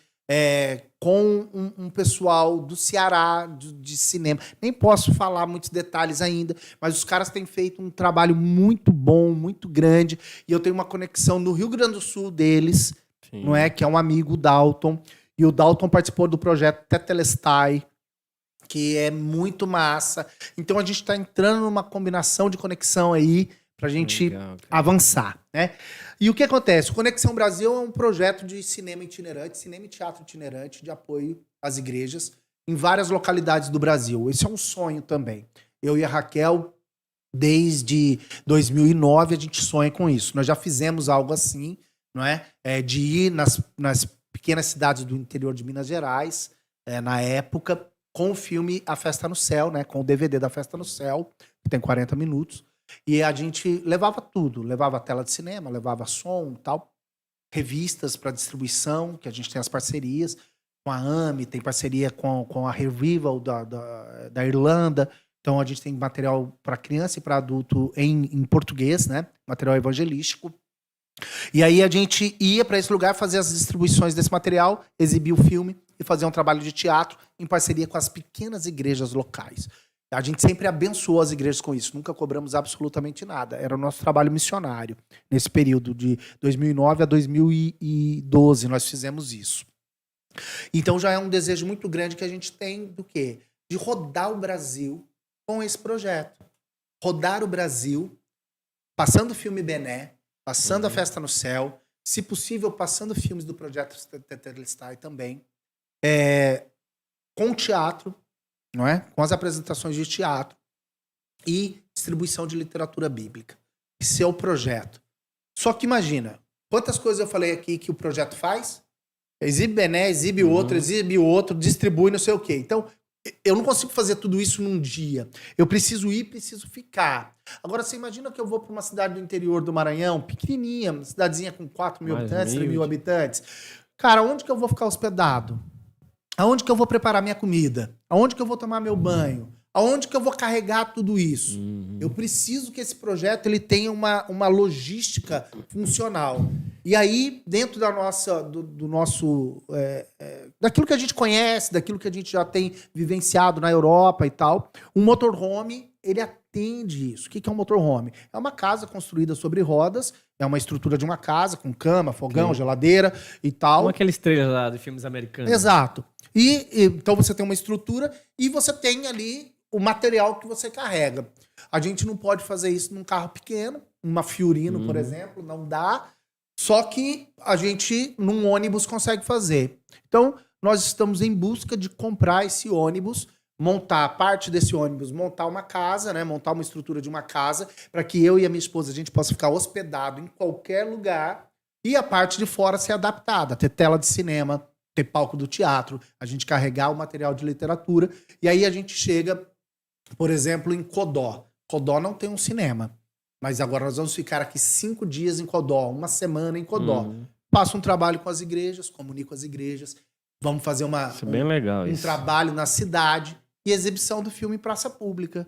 com um pessoal do Ceará, de cinema. Nem posso falar muitos detalhes ainda, mas os caras têm feito um trabalho muito bom, muito grande, e eu tenho uma conexão no Rio Grande do Sul deles, não é? Que é um amigo, o Dalton, e o Dalton participou do projeto Tetelestai, que é muito massa. Então a gente está entrando numa combinação de conexão aí pra gente avançar, né? E o que acontece? O Conexão Brasil é um projeto de cinema itinerante, cinema e teatro itinerante de apoio às igrejas em várias localidades do Brasil. Esse é um sonho também. Eu e a Raquel, desde 2009, a gente sonha com isso. Nós já fizemos algo assim, não é? De ir nas pequenas cidades do interior de Minas Gerais, na época, com o filme A Festa no Céu, né? Com o DVD da Festa no Céu, que tem 40 minutos. E a gente levava tudo, levava tela de cinema, levava som e tal, revistas para distribuição, que a gente tem as parcerias com a AMI, tem parceria com a Revival da Irlanda, então a gente tem material para criança e para adulto em português, né? Material evangelístico. E aí a gente ia para esse lugar fazer as distribuições desse material, exibir o filme e fazer um trabalho de teatro em parceria com as pequenas igrejas locais. A gente sempre abençoou as igrejas com isso, nunca cobramos absolutamente nada. Era o nosso trabalho missionário. Nesse período de 2009 a 2012, nós fizemos isso. Então já é um desejo muito grande que a gente tem do quê? De rodar o Brasil com esse projeto. Rodar o Brasil, passando o filme Bené, passando a Festa no Céu, se possível, passando filmes do projeto Tetelestai também, com teatro, não é? Com as apresentações de teatro e distribuição de literatura bíblica. Esse é o projeto. Só que imagina, quantas coisas eu falei aqui que o projeto faz? Exibe Bené, exibe outro, distribui não sei o quê. Então, eu não consigo fazer tudo isso num dia. Eu preciso ir, preciso ficar. Agora, você imagina que eu vou para uma cidade do interior do Maranhão, pequenininha, uma cidadezinha com 4 mil habitantes, 3 mil habitantes. Cara, onde que eu vou ficar hospedado? Aonde que eu vou preparar minha comida? Aonde que eu vou tomar meu banho? Aonde que eu vou carregar tudo isso? Eu preciso que esse projeto ele tenha uma logística funcional. E aí, dentro da nossa, do nosso... daquilo que a gente conhece, daquilo que a gente já tem vivenciado na Europa e tal, um motorhome, ele atende isso. O que é um motorhome? É uma casa construída sobre rodas, é uma estrutura de uma casa, com cama, fogão, geladeira e tal. Como aqueles trailers lá de filmes americanos. Exato. Então você tem uma estrutura e você tem ali o material que você carrega. A gente não pode fazer isso num carro pequeno, uma Fiorino, por exemplo, não dá. Só que a gente, num ônibus, consegue fazer. Então, nós estamos em busca de comprar esse ônibus, montar parte desse ônibus, montar uma casa, né? Montar uma estrutura de uma casa, para que eu e a minha esposa a gente possa ficar hospedado em qualquer lugar e a parte de fora ser adaptada, ter tela de cinema, ter palco do teatro, a gente carregar o material de literatura, e aí a gente chega, por exemplo, em Codó. Codó não tem um cinema, mas agora nós vamos ficar aqui 5 dias em Codó, uma semana em Codó. Passo um trabalho com as igrejas, comunico as igrejas, vamos fazer bem legal, um trabalho na cidade e exibição do filme em praça pública.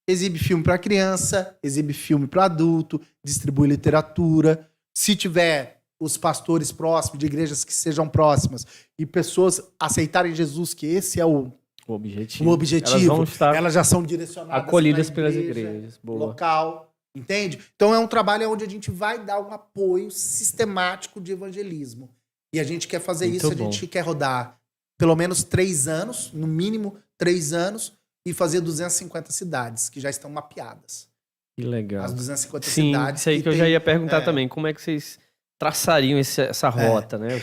Exibe filme para criança, exibe filme para adulto, distribui literatura. Se tiver os pastores próximos, de igrejas que sejam próximas, e pessoas aceitarem Jesus, que esse é o objetivo. Elas já são direcionadas acolhidas pelas igrejas. Boa. Local, entende? Então é um trabalho onde a gente vai dar um apoio sistemático de evangelismo. E a gente quer fazer isso, a gente quer rodar pelo menos 3 anos, no mínimo 3 anos, e fazer 250 cidades que já estão mapeadas. Que legal. As 250 Sim, cidades. Isso aí que eu já ia perguntar também. Como é que vocês traçariam essa rota, né?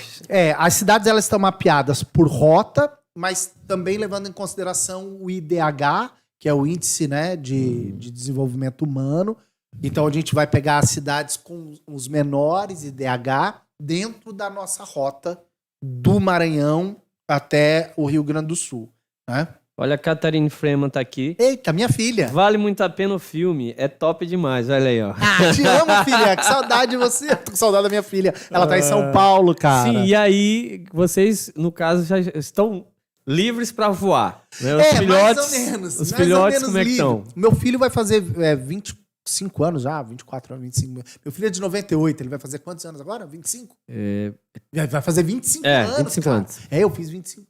As cidades elas estão mapeadas por rota, mas também levando em consideração o IDH, que é o Índice, né, de Desenvolvimento Humano. Então a gente vai pegar as cidades com os menores IDH dentro da nossa rota do Maranhão até o Rio Grande do Sul, né? Olha, a Catarine Freeman tá aqui. Eita, minha filha. Vale muito a pena o filme. É top demais, olha aí, ó. Te amo, filha. Que saudade de você. Tô com saudade da minha filha. Ela tá em São Paulo, cara. Sim, e aí vocês, no caso, já estão livres pra voar. Né? Os filhotes, mais ou menos. Os filhotes, como é que estão? Meu filho vai fazer 5 anos já, 24 anos, 25 anos. Meu filho é de 98, ele vai fazer quantos anos agora? 25? Vai fazer 25 anos, 25 cara. anos. Eu fiz 25.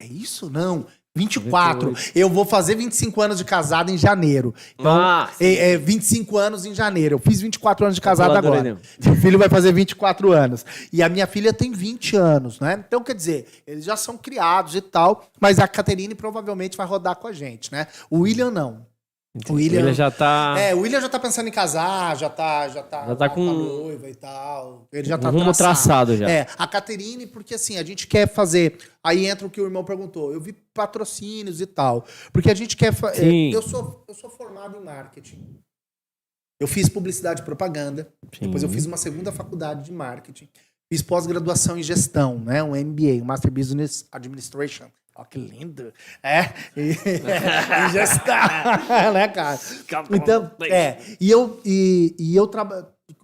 É isso? Não. 24. 28. Eu vou fazer 25 anos de casado em janeiro. Então, 25 anos em janeiro. Eu fiz 24 anos de casado agora. Meu filho vai fazer 24 anos. E a minha filha tem 20 anos, né? Então, quer dizer, eles já são criados e tal, mas a Caterine provavelmente vai rodar com a gente, né? O William não. O William já tá... o William já tá pensando em casar, já tá com noiva e tal. Ele já tá rumo traçado já. A Caterine, porque assim, a gente quer fazer... Aí entra o que o irmão perguntou. Eu vi patrocínios e tal. Porque a gente quer... Eu sou formado em marketing. Eu fiz publicidade e propaganda. Sim. Depois eu fiz uma segunda faculdade de marketing. Fiz pós-graduação em gestão, né? Um MBA, um Master Business Administration. Ó, que lindo. Em gestão, né, cara? Então,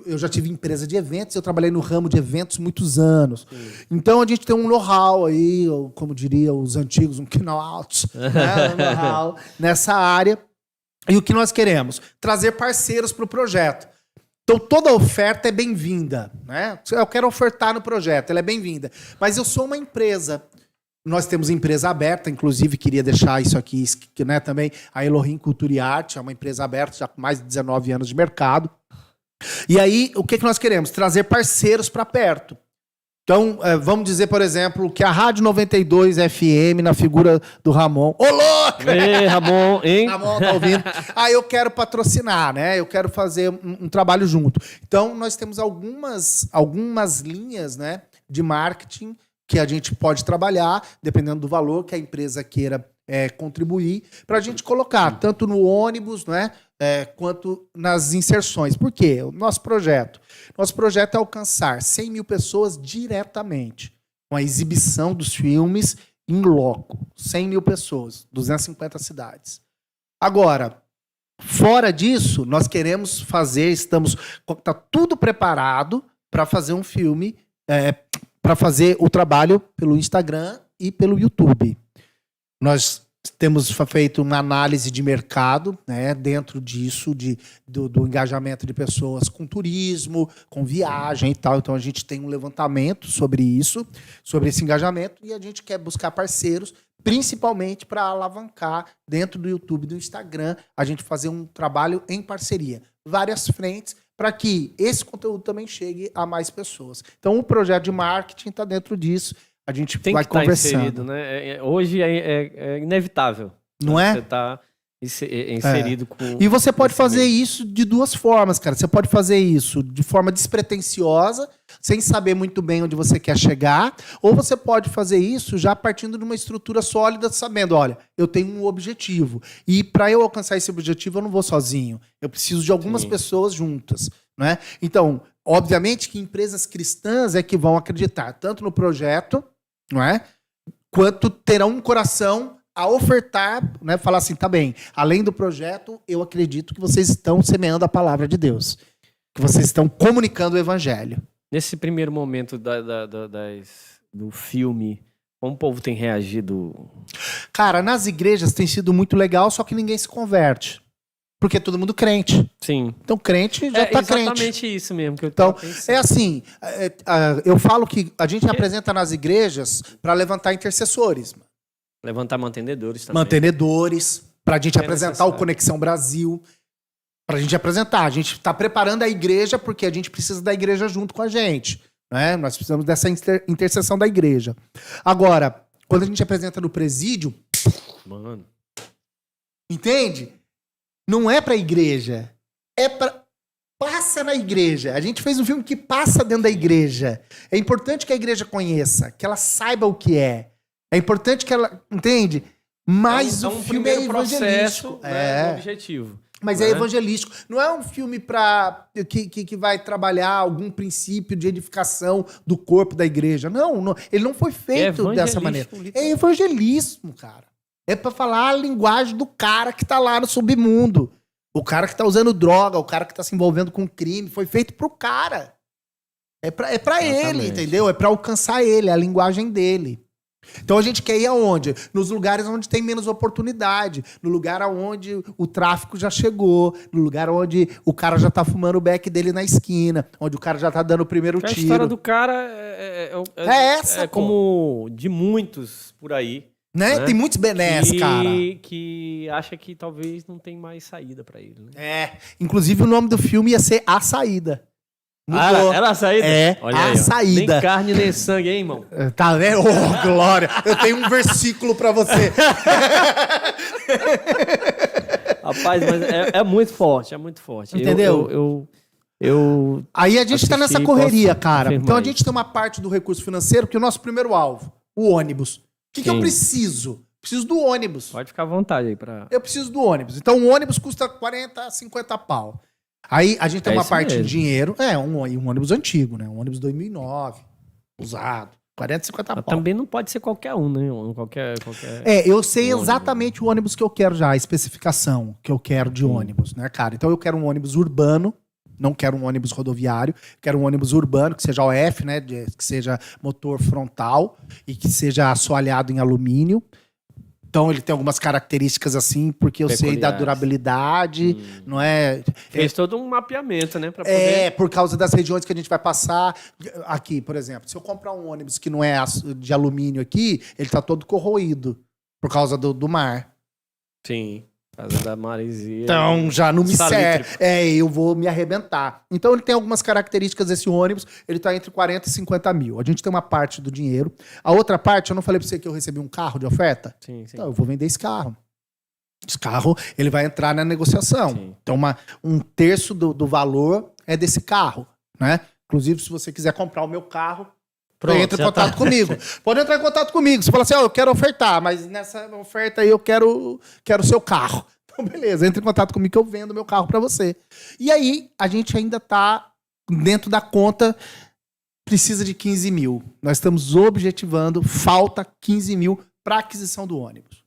eu já tive empresa de eventos, eu trabalhei no ramo de eventos muitos anos. Sim. Então a gente tem um know-how aí, como diria os antigos, um know-out, né? Um know-how nessa área. E o que nós queremos? Trazer parceiros para o projeto. Então toda oferta é bem-vinda, né? Eu quero ofertar no projeto, ela é bem-vinda. Mas eu sou uma empresa. Nós temos empresa aberta, inclusive queria deixar isso aqui, né, também, a Elohim Cultura e Arte, é uma empresa aberta já com mais de 19 anos de mercado. E aí, o que nós queremos? Trazer parceiros para perto. Então, vamos dizer, por exemplo, que a Rádio 92 FM, na figura do Ramon... Ô, louco! Ei, Ramon, hein? Ramon tá ouvindo. Eu quero patrocinar, né? Eu quero fazer um trabalho junto. Então, nós temos algumas linhas, né, de marketing que a gente pode trabalhar, dependendo do valor que a empresa queira contribuir, para a gente colocar, tanto no ônibus, né, quanto nas inserções. Por quê? Nosso projeto é alcançar 100 mil pessoas diretamente, com a exibição dos filmes em loco. 100 mil pessoas, 250 cidades. Agora, fora disso, nós queremos fazer, está tudo preparado para fazer um filme, para fazer o trabalho pelo Instagram e pelo YouTube. Nós temos feito uma análise de mercado, né, dentro disso, do engajamento de pessoas com turismo, com viagem e tal. Então, a gente tem um levantamento sobre isso, sobre esse engajamento, e a gente quer buscar parceiros, principalmente para alavancar dentro do YouTube e do Instagram, a gente fazer um trabalho em parceria. Várias frentes, para que esse conteúdo também chegue a mais pessoas. Então, o projeto de marketing está dentro disso. A gente vai conversando. Inserido, né? Hoje é inevitável. Não é? Você está inserido com... E você pode fazer isso de duas formas, cara. Você pode fazer isso de forma despretensiosa, sem saber muito bem onde você quer chegar, ou você pode fazer isso já partindo de uma estrutura sólida, sabendo, olha, eu tenho um objetivo. E para eu alcançar esse objetivo, eu não vou sozinho. Eu preciso de algumas pessoas juntas, né? Então, obviamente que empresas cristãs é que vão acreditar tanto no projeto, não é? Quanto terão um coração a ofertar, né? Falar assim, tá bem, além do projeto, eu acredito que vocês estão semeando a palavra de Deus, que vocês estão comunicando o evangelho. Nesse primeiro momento do filme, como o povo tem reagido? Cara, nas igrejas tem sido muito legal, só que ninguém se converte. Porque é todo mundo crente. Sim. Então, crente já tá crente. É exatamente isso mesmo que eu Então, é assim, eu falo que a gente apresenta nas igrejas para levantar intercessores. Levantar mantenedores também. Mantenedores, para a gente apresentar o Conexão Brasil. Para a gente apresentar. A gente está preparando a igreja porque a gente precisa da igreja junto com a gente. Né? Nós precisamos dessa intercessão da igreja. Agora, quando a gente apresenta no presídio... Mano. Entende? Não é para a igreja. É para... Passa na igreja. A gente fez um filme que passa dentro da igreja. É importante que a igreja conheça, que ela saiba o que é. É importante que ela... Entende? Mas o filme é evangelístico. Né, objetivo. Mas é evangelístico. Não é um filme que vai trabalhar algum princípio de edificação do corpo da igreja. Não, ele não foi feito dessa maneira. É evangelismo, cara. É pra falar a linguagem do cara que tá lá no submundo. O cara que tá usando droga, o cara que tá se envolvendo com crime. Foi feito pro cara. É pra ele, entendeu? É pra alcançar ele, a linguagem dele. Então a gente quer ir aonde? Nos lugares onde tem menos oportunidade, no lugar onde o tráfico já chegou, no lugar onde o cara já tá fumando o beck dele na esquina, onde o cara já tá dando o primeiro A tiro. história do cara essa, é como de muitos por aí. Né? Tem muitos benés, cara. Que acha que talvez não tem mais saída pra ele. Né? Inclusive o nome do filme ia ser A Saída. Mudou. Era a saída? Olha aí, A Saída. Nem carne nem sangue, hein, irmão? Tá vendo? Oh, glória! Eu tenho um versículo pra você. Rapaz, mas é muito forte, é muito forte. Entendeu? Eu Aí a gente tá nessa correria, cara. confirmar Então a isso. gente tem uma parte do recurso financeiro que é o nosso primeiro alvo, o ônibus. O que eu Sim. preciso? Preciso do ônibus. Pode ficar à vontade aí pra... Eu preciso do ônibus. Então o ônibus custa 40, 50 pau. Aí a gente tem É uma isso parte mesmo. de dinheiro. Um ônibus antigo, né? Um ônibus 2009, usado. 40, 50 Mas pau. também não pode ser qualquer um, né? Qualquer... Eu sei ônibus. exatamente o ônibus que eu quero já, a especificação que eu quero de ônibus, né, cara? Então eu quero um ônibus urbano, não quero um ônibus rodoviário, quero um ônibus urbano, que seja OF, né? Que seja motor frontal e que seja assoalhado em alumínio. Então ele tem algumas características assim, porque eu sei da Peculiares. durabilidade, não é? Fez todo um mapeamento, né? Pra poder... Por causa das regiões que a gente vai passar. Aqui, por exemplo, se eu comprar um ônibus que não é de alumínio aqui, ele tá todo corroído por causa do mar. Sim, por causa da maresia. Então já não me serve. Salítrico. Eu vou me arrebentar. Então ele tem algumas características desse ônibus, ele tá entre 40 e 50 mil. A gente tem uma parte do dinheiro. A outra parte, eu não falei pra você que eu recebi um carro de oferta? Sim, sim. Então eu vou vender esse carro. Esse carro, ele vai entrar na negociação. Sim. Então um terço do valor é desse carro, né? Inclusive, se você quiser comprar o meu carro, Pronto, entra em já contato tá. comigo. Pode entrar em contato comigo. Você fala assim, eu quero ofertar, mas nessa oferta aí eu quero o seu carro. Então, beleza, entra em contato comigo que eu vendo meu carro pra você. E aí, a gente ainda tá dentro da conta, precisa de 15 mil. Nós estamos objetivando, falta 15 mil pra aquisição do ônibus.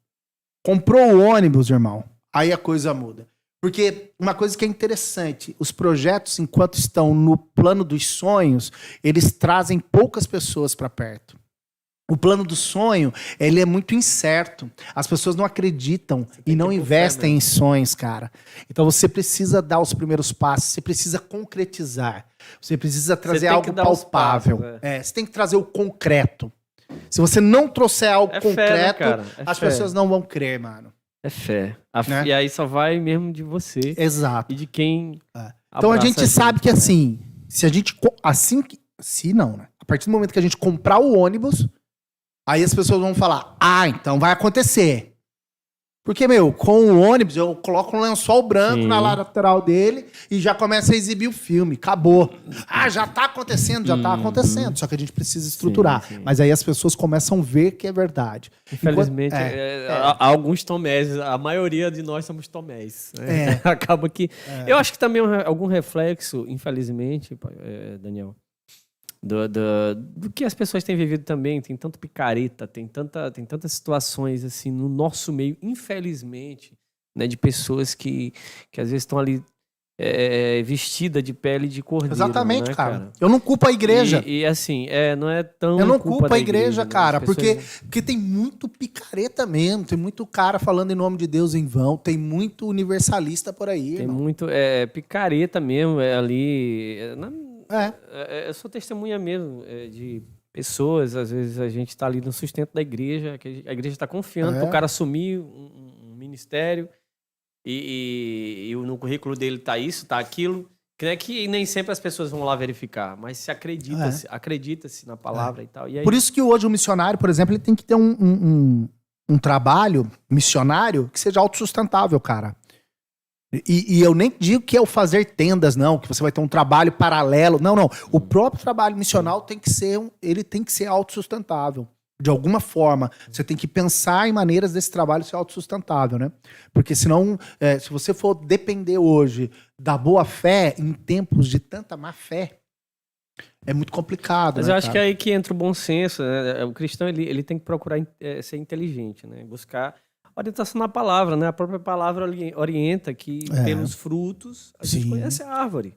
Comprou o ônibus, irmão, aí a coisa muda. Porque uma coisa que é interessante, os projetos, enquanto estão no plano dos sonhos, eles trazem poucas pessoas para perto. O plano do sonho, ele é muito incerto. As pessoas não acreditam e não que ir por investem fé em sonhos, cara. Então você precisa dar os primeiros passos, você precisa concretizar. Você precisa trazer tem algo que dar os palpável. passos, Você tem que trazer o concreto. Se você não trouxer algo É fé, né, concreto, cara? É as fé. pessoas não vão crer, mano. É fé. Né? E aí só vai mesmo de você Exato. e de quem... Então a abraça gente sabe que né? assim, se a gente se não, né? A partir do momento que a gente comprar o ônibus, aí as pessoas vão falar: então vai acontecer. Porque, com o ônibus, eu coloco um lençol branco Sim. na lateral dele e já começa a exibir o filme. Acabou. Já tá acontecendo, já tá acontecendo. Só que a gente precisa estruturar. Sim. Mas aí as pessoas começam a ver que é verdade. Infelizmente, Enquanto- há alguns tomés, a maioria de nós somos tomés. Né? Acaba que... Eu acho que também algum reflexo, infelizmente, Daniel, do que as pessoas têm vivido também, tem tanto picareta, tem tantas situações assim no nosso meio, infelizmente, né, de pessoas que às vezes estão ali vestida de pele de cordeiro. Exatamente, né, cara. Eu não culpo a igreja. E assim, não é tão. Eu não culpa culpo da a igreja, né? cara, As pessoas- porque tem muito picareta mesmo, tem muito cara falando em nome de Deus em vão, tem muito universalista por aí, Tem irmão. muito picareta mesmo ali. Eu sou testemunha mesmo de pessoas, às vezes a gente está ali no sustento da igreja, que a igreja está confiando para o cara assumir um ministério e no currículo dele tá isso, tá aquilo, que nem sempre as pessoas vão lá verificar, mas se acredita-se na palavra e tal. E aí, Por isso que hoje o missionário, por exemplo, ele tem que ter um trabalho missionário que seja autossustentável, cara. E eu nem digo que é o fazer tendas, não, que você vai ter um trabalho paralelo. Não, não. O próprio trabalho missional tem que ser autossustentável. De alguma forma, você tem que pensar em maneiras desse trabalho ser autossustentável, né? Porque senão, se você for depender hoje da boa fé em tempos de tanta má fé, é muito complicado. mas né, eu acho cara? que é aí que entra o bom senso, né? O cristão ele tem que procurar ser inteligente, né? Buscar orientação na palavra, né? A própria palavra orienta que pelos frutos a gente Sim. conhece a árvore.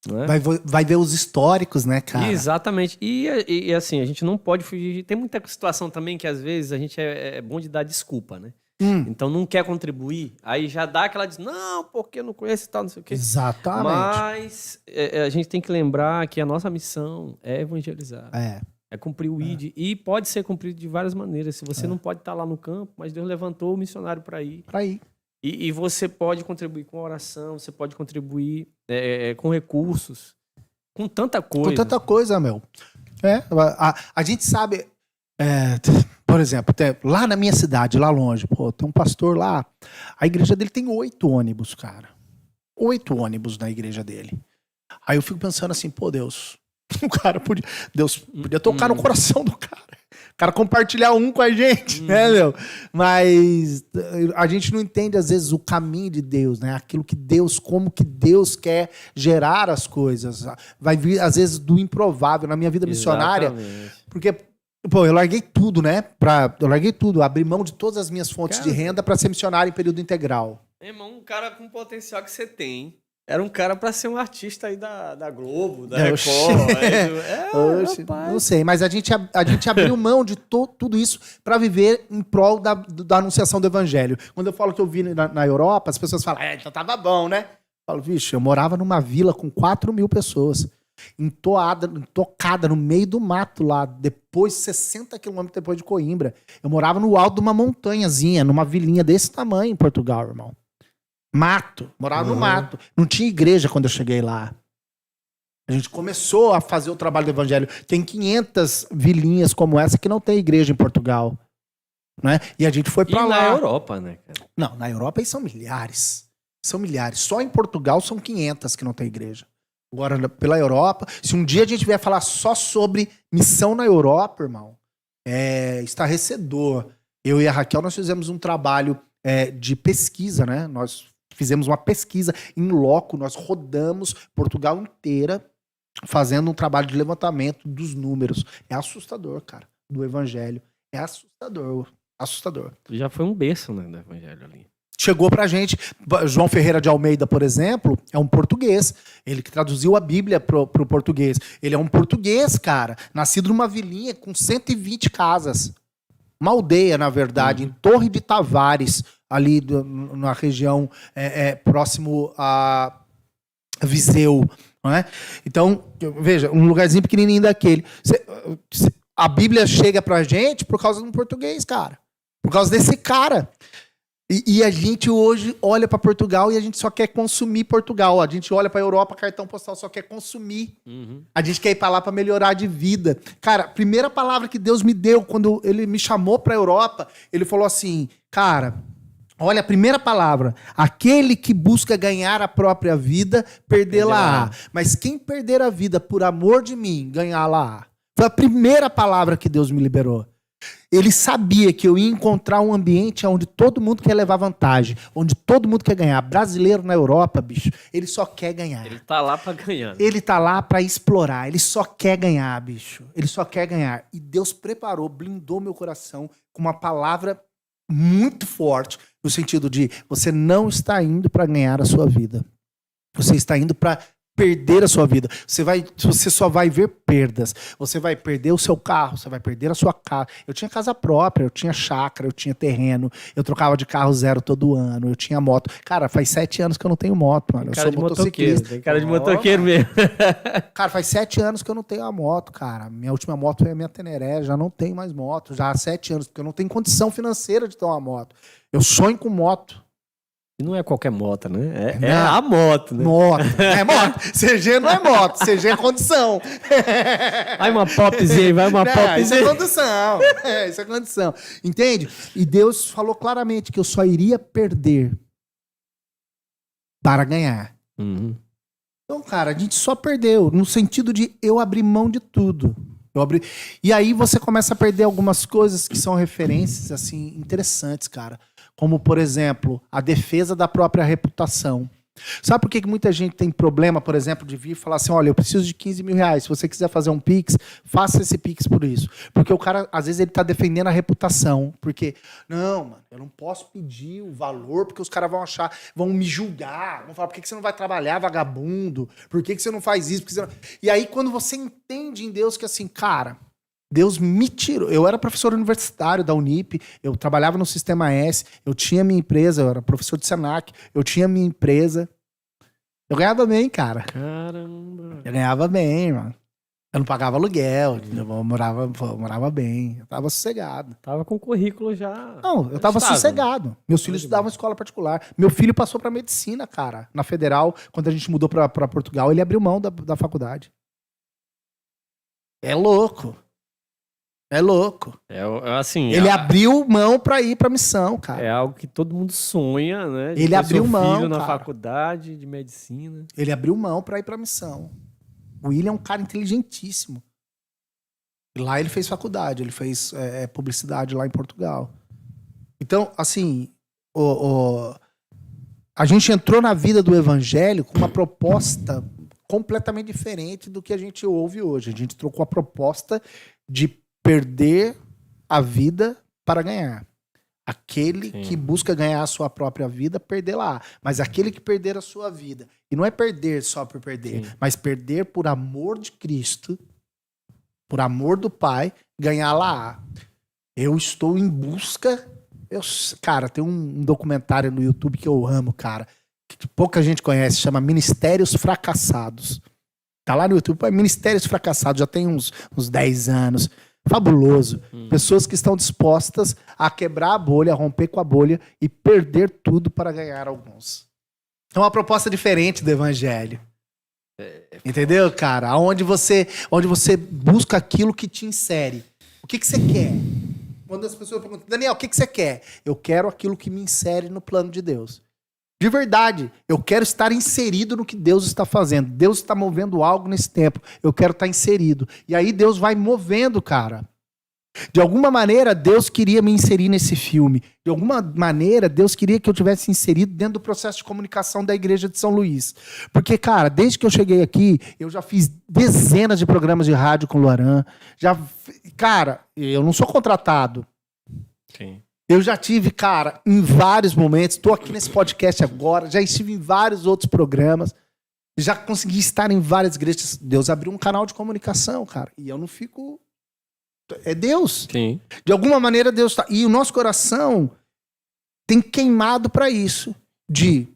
Né? Vai ver os históricos, né, cara? Exatamente. E assim, a gente não pode fugir. Tem muita situação também que às vezes a gente é bom de dar desculpa, né? Então não quer contribuir, aí já dá aquela não, porque não conhece e tal, não sei o quê. Exatamente. Mas a gente tem que lembrar que a nossa missão é evangelizar. É cumprir o ID. E pode ser cumprido de várias maneiras. Se você não pode estar lá no campo, mas Deus levantou o missionário para ir. E você pode contribuir com oração, você pode contribuir com recursos, com tanta coisa. Com tanta coisa, meu. A gente sabe... por exemplo, lá na minha cidade, lá longe, tem um pastor lá, a igreja dele tem 8 ônibus, cara. 8 ônibus na igreja dele. Aí eu fico pensando assim, Deus, Deus podia tocar no coração do cara. O cara compartilhar um com a gente, né, meu? Mas a gente não entende, às vezes, o caminho de Deus, né? Aquilo que Deus, como que Deus quer gerar as coisas. Vai vir, às vezes, do improvável na minha vida missionária. Exatamente. Porque... eu larguei tudo, né? Eu larguei tudo, abri mão de todas as minhas fontes de renda para ser missionário em período integral. Meu irmão, um cara com o potencial que você tem, era um cara para ser um artista aí da Globo, da Record. Não sei, mas a gente abriu mão de tudo isso para viver em prol da anunciação do evangelho. Quando eu falo que eu vi na Europa, as pessoas falam, então tava bom, né? Eu falo, vixe, eu morava numa vila com 4.000 pessoas. Intocada no meio do mato lá, depois 60 quilômetros depois de Coimbra. Eu morava no alto de uma montanhazinha, numa vilinha desse tamanho em Portugal, irmão. Mato, morava no mato. Não tinha igreja quando eu cheguei lá. A gente começou a fazer o trabalho do evangelho. Tem 500 vilinhas como essa que não tem igreja em Portugal, né? E a gente foi pra lá. Na Europa, né, cara? Não, na Europa aí são milhares. São milhares. Só em Portugal são 500 que não tem igreja. Agora, pela Europa, se um dia a gente vier falar só sobre missão na Europa, irmão, é estarrecedor. Eu e a Raquel, nós fizemos um trabalho de pesquisa, né? Nós fizemos uma pesquisa em loco, nós rodamos Portugal inteira fazendo um trabalho de levantamento dos números. É assustador, cara, do evangelho. É assustador, assustador. Já foi um berço, né, do evangelho ali. Chegou pra gente, João Ferreira de Almeida, por exemplo, é um português. Ele que traduziu a Bíblia pro português. Ele é um português, cara, nascido numa vilinha com 120 casas. Uma aldeia, na verdade, em Torre de Tavares, ali na região próximo a Viseu. Não é? Então, veja, um lugarzinho pequenininho daquele. A Bíblia chega pra gente por causa de um português, cara. Por causa desse cara. E a gente hoje olha para Portugal e a gente só quer consumir Portugal. A gente olha para a Europa, cartão postal, só quer consumir. A gente quer ir para lá para melhorar de vida. Cara, a primeira palavra que Deus me deu quando ele me chamou para a Europa, ele falou assim, cara, olha a primeira palavra, aquele que busca ganhar a própria vida, perdê-la-á. Mas quem perder a vida por amor de mim, ganhá-la-á. Foi a primeira palavra que Deus me liberou. Ele sabia que eu ia encontrar um ambiente onde todo mundo quer levar vantagem, onde todo mundo quer ganhar. Brasileiro na Europa, bicho, ele só quer ganhar. Ele tá lá pra ganhar. Né? Ele tá lá pra explorar, ele só quer ganhar, bicho. Ele só quer ganhar. E Deus preparou, blindou meu coração com uma palavra muito forte, no sentido de você não está indo pra ganhar a sua vida. Você está indo pra perder a sua vida. Você só vai ver perdas. Você vai perder o seu carro, você vai perder a sua casa. Eu tinha casa própria, eu tinha chácara, eu tinha terreno, eu trocava de carro zero todo ano, eu tinha moto. Cara, faz 7 anos que eu não tenho moto, mano. Eu sou motociclista. Tem cara de motoqueiro mesmo. Cara, faz 7 anos que eu não tenho a moto, cara. Minha última moto foi a minha Teneré, já não tenho mais moto. Já há 7 anos, porque eu não tenho condição financeira de ter uma moto. Eu sonho com moto. E não é qualquer moto, né? É a moto, né? Moto. É moto. CG não é moto, CG é condição. Vai uma popzinha, vai uma popzinha. Isso é condição. Isso é condição. Entende? E Deus falou claramente que eu só iria perder para ganhar. Então, cara, a gente só perdeu, no sentido de eu abrir mão de tudo. E aí você começa a perder algumas coisas que são referências, assim, interessantes, cara. Como, por exemplo, a defesa da própria reputação. Sabe por que muita gente tem problema, por exemplo, de vir e falar assim, olha, eu preciso de 15 mil reais, se você quiser fazer um Pix, faça esse Pix por isso. Porque o cara, às vezes, ele tá defendendo a reputação, porque, não, mano, eu não posso pedir o valor, porque os caras vão achar, vão me julgar, vão falar, por que você não vai trabalhar, vagabundo? Por que você não faz isso? Por que você não... E aí, quando você entende em Deus que assim, cara, Deus me tirou. Eu era professor universitário da Unip, eu trabalhava no Sistema S, eu tinha minha empresa, eu era professor de Senac, eu tinha minha empresa. Eu ganhava bem, cara. Caramba. Eu ganhava bem, mano. Eu não pagava aluguel, eu morava bem, eu tava sossegado. Tava com o currículo já. Não, eu tava estável. sossegado. Meus filhos estudavam em escola particular. Meu filho passou pra medicina, cara. Na Federal, quando a gente mudou pra Portugal, ele abriu mão da faculdade. É louco. É louco. Assim, Ele abriu mão pra ir pra missão, cara. é algo que todo mundo sonha, né? De Ele ter abriu seu mão, filho na cara. faculdade de medicina. Ele abriu mão pra ir pra missão. O William é um cara inteligentíssimo. E lá ele fez faculdade, ele fez publicidade lá em Portugal. Então, assim, a gente entrou na vida do evangelho com uma proposta completamente diferente do que a gente ouve hoje. A gente trocou a proposta de perder a vida para ganhar. Aquele Sim. que busca ganhar a sua própria vida, perder lá. Mas aquele que perder a sua vida. E não é perder só por perder, Sim. mas perder por amor de Cristo, por amor do Pai, ganhar lá. Eu estou em busca... Cara, tem um documentário no YouTube que eu amo, cara, que pouca gente conhece, chama Ministérios Fracassados. Tá lá no YouTube, é Ministérios Fracassados, já tem uns 10 anos. Fabuloso. Pessoas que estão dispostas a quebrar a bolha, a romper com a bolha e perder tudo para ganhar alguns. É uma proposta diferente do evangelho. Entendeu, cara? Onde você busca aquilo que te insere. O que você quer? Quando as pessoas perguntam, Daniel, o que você quer? Eu quero aquilo que me insere no plano de Deus. De verdade, eu quero estar inserido no que Deus está fazendo. Deus está movendo algo nesse tempo. Eu quero estar inserido. E aí Deus vai movendo, cara. De alguma maneira, Deus queria me inserir nesse filme. De alguma maneira, Deus queria que eu tivesse inserido dentro do processo de comunicação da Igreja de São Luís. Porque, cara, desde que eu cheguei aqui, eu já fiz dezenas de programas de rádio com o Loran. Cara, eu não sou contratado. Sim. Eu já tive, cara, em vários momentos, estou aqui nesse podcast agora, já estive em vários outros programas, já consegui estar em várias igrejas. Deus abriu um canal de comunicação, cara, e eu não fico... É Deus. Sim. De alguma maneira Deus está... E o nosso coração tem queimado para isso, de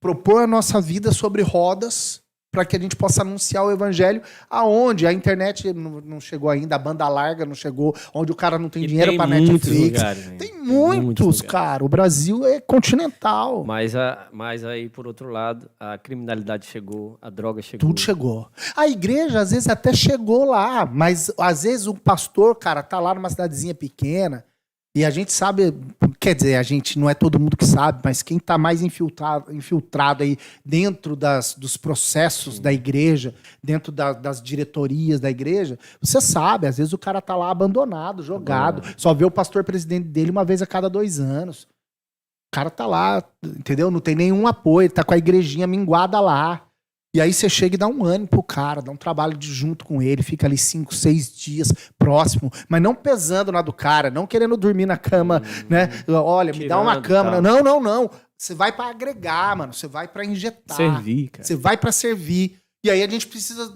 propor a nossa vida sobre rodas, para que a gente possa anunciar o evangelho aonde a internet não chegou ainda, a banda larga não chegou, onde o cara não tem dinheiro para Netflix. Tem muitos, cara. O Brasil é continental. Mas aí, por outro lado, a criminalidade chegou, a droga chegou. Tudo chegou. A igreja, às vezes, até chegou lá, mas às vezes o pastor, cara, tá lá numa cidadezinha pequena e a gente sabe, quer dizer, a gente não é todo mundo que sabe, mas quem tá mais infiltrado aí dentro dos processos da igreja, dentro das diretorias da igreja, você sabe, às vezes o cara tá lá abandonado, jogado, só vê o pastor presidente dele uma vez a cada 2 anos. O cara tá lá, entendeu? Não tem nenhum apoio, tá com a igrejinha minguada lá. E aí você chega e dá um ânimo pro cara, dá um trabalho junto com ele, fica ali 5, 6 dias próximo, mas não pesando na do cara, não querendo dormir na cama, né? Olha, me dá uma cama. Não. Você vai pra agregar, mano. Você vai pra injetar. Servir, cara. Você vai pra servir. E aí a gente precisa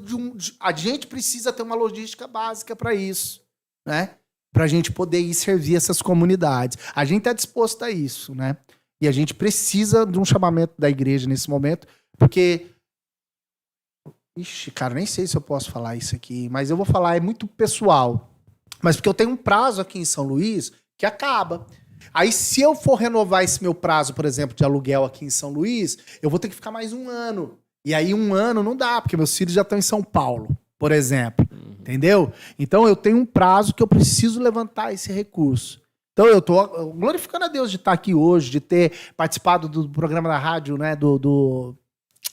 a gente precisa ter uma logística básica pra isso, né? Pra gente poder ir servir essas comunidades. A gente tá disposto a isso, né? E a gente precisa de um chamamento da igreja nesse momento, porque... Ixi, cara, nem sei se eu posso falar isso aqui, mas eu vou falar, é muito pessoal. Mas porque eu tenho um prazo aqui em São Luís que acaba. Aí, se eu for renovar esse meu prazo, por exemplo, de aluguel aqui em São Luís, eu vou ter que ficar mais 1 ano. E aí, 1 ano não dá, porque meus filhos já estão em São Paulo, por exemplo. Entendeu? Então, eu tenho um prazo que eu preciso levantar esse recurso. Então, eu tô glorificando a Deus de estar aqui hoje, de ter participado do programa da rádio, né, do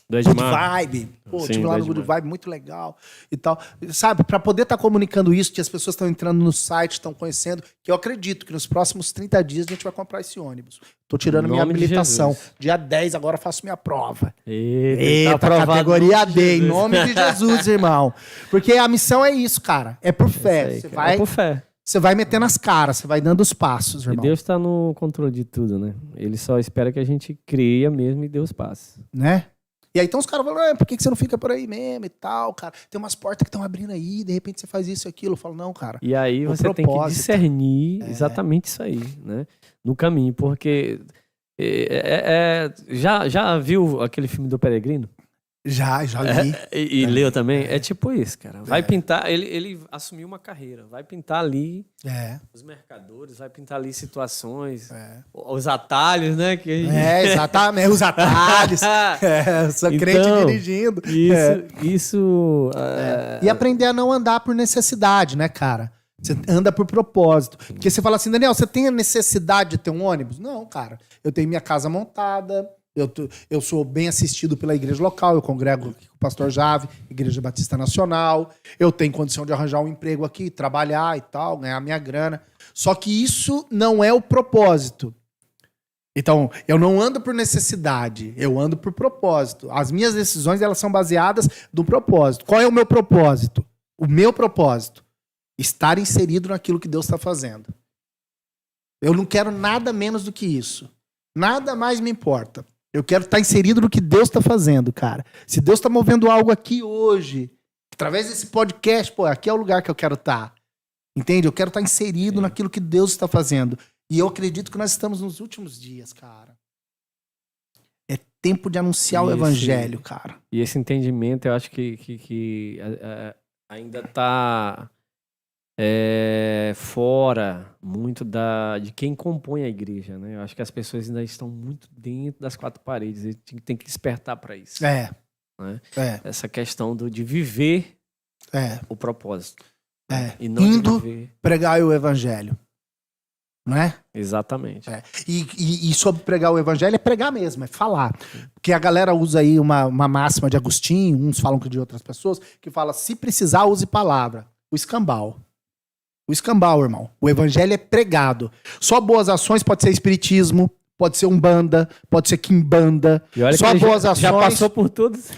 Do Good Edmar. Vibe. Pô, Sim, tive lá do no Good Edmar. Vibe, muito legal e tal. Sabe, pra poder estar comunicando isso, que as pessoas estão entrando no site, estão conhecendo, que eu acredito que nos próximos 30 dias a gente vai comprar esse ônibus. Tô tirando Em minha nome de habilitação. Jesus. Dia 10 agora eu faço minha prova. Eita, Eita, tá aprovado categoria em nome de D, em Jesus. nome de Jesus, irmão. Porque a missão é isso, cara. É por fé. Isso aí, Você cara. vai, É por fé. você vai metendo as caras, você vai dando os passos, E irmão. Deus tá no controle de tudo, né? Ele só espera que a gente creia mesmo e Deus passe. Né? E aí então os caras falam, por que você não fica por aí mesmo e tal, cara? Tem umas portas que estão abrindo aí, de repente você faz isso e aquilo. Eu falo, não, cara. E aí O você tem que propósito. discernir exatamente isso aí, né? No caminho, porque já viu aquele filme do Peregrino? Já li. E leu também? É tipo isso, cara. Vai pintar, ele assumiu uma carreira, vai pintar ali É. os mercadores, vai pintar ali situações, os atalhos, né? Que Exatamente. Os atalhos. Eu sou crente Então, dirigindo. Isso. E aprender a não andar por necessidade, né, cara? Você anda por propósito. Porque você fala assim, Daniel, você tem a necessidade de ter um ônibus? Não, cara. Eu tenho minha casa montada, eu sou bem assistido pela igreja local, eu congrego aqui com o pastor Jave, Igreja Batista Nacional, eu tenho condição de arranjar um emprego aqui, trabalhar e tal, ganhar minha grana. Só que isso não é o propósito. Então, eu não ando por necessidade, eu ando por propósito. As minhas decisões, elas são baseadas no propósito. Qual é o meu propósito? O meu propósito: estar inserido naquilo que Deus está fazendo. Eu não quero nada menos do que isso. Nada mais me importa. Eu quero estar inserido no que Deus está fazendo, cara. Se Deus está movendo algo aqui hoje, através desse podcast, pô, aqui é o lugar que eu quero estar. Entende? Eu quero estar inserido naquilo que Deus está fazendo. E eu acredito que nós estamos nos últimos dias, cara. É tempo de anunciar o evangelho, cara. E esse entendimento, eu acho que ainda está fora muito de quem compõe a igreja, né? Eu acho que as pessoas ainda estão muito dentro das quatro paredes. E tem que despertar para isso. É. Né? Essa questão de viver o propósito. E não indo viver. pregar o evangelho. Não é? Exatamente. E sobre pregar o evangelho é pregar mesmo, é falar. Porque a galera usa aí uma máxima de Agostinho, uns falam que de outras pessoas, que fala, se precisar, use palavra. O escambau. O escambau, irmão. O evangelho é pregado. Só boas ações pode ser espiritismo, pode ser umbanda, pode ser quimbanda. E olha só que boas ações. já passou por todos.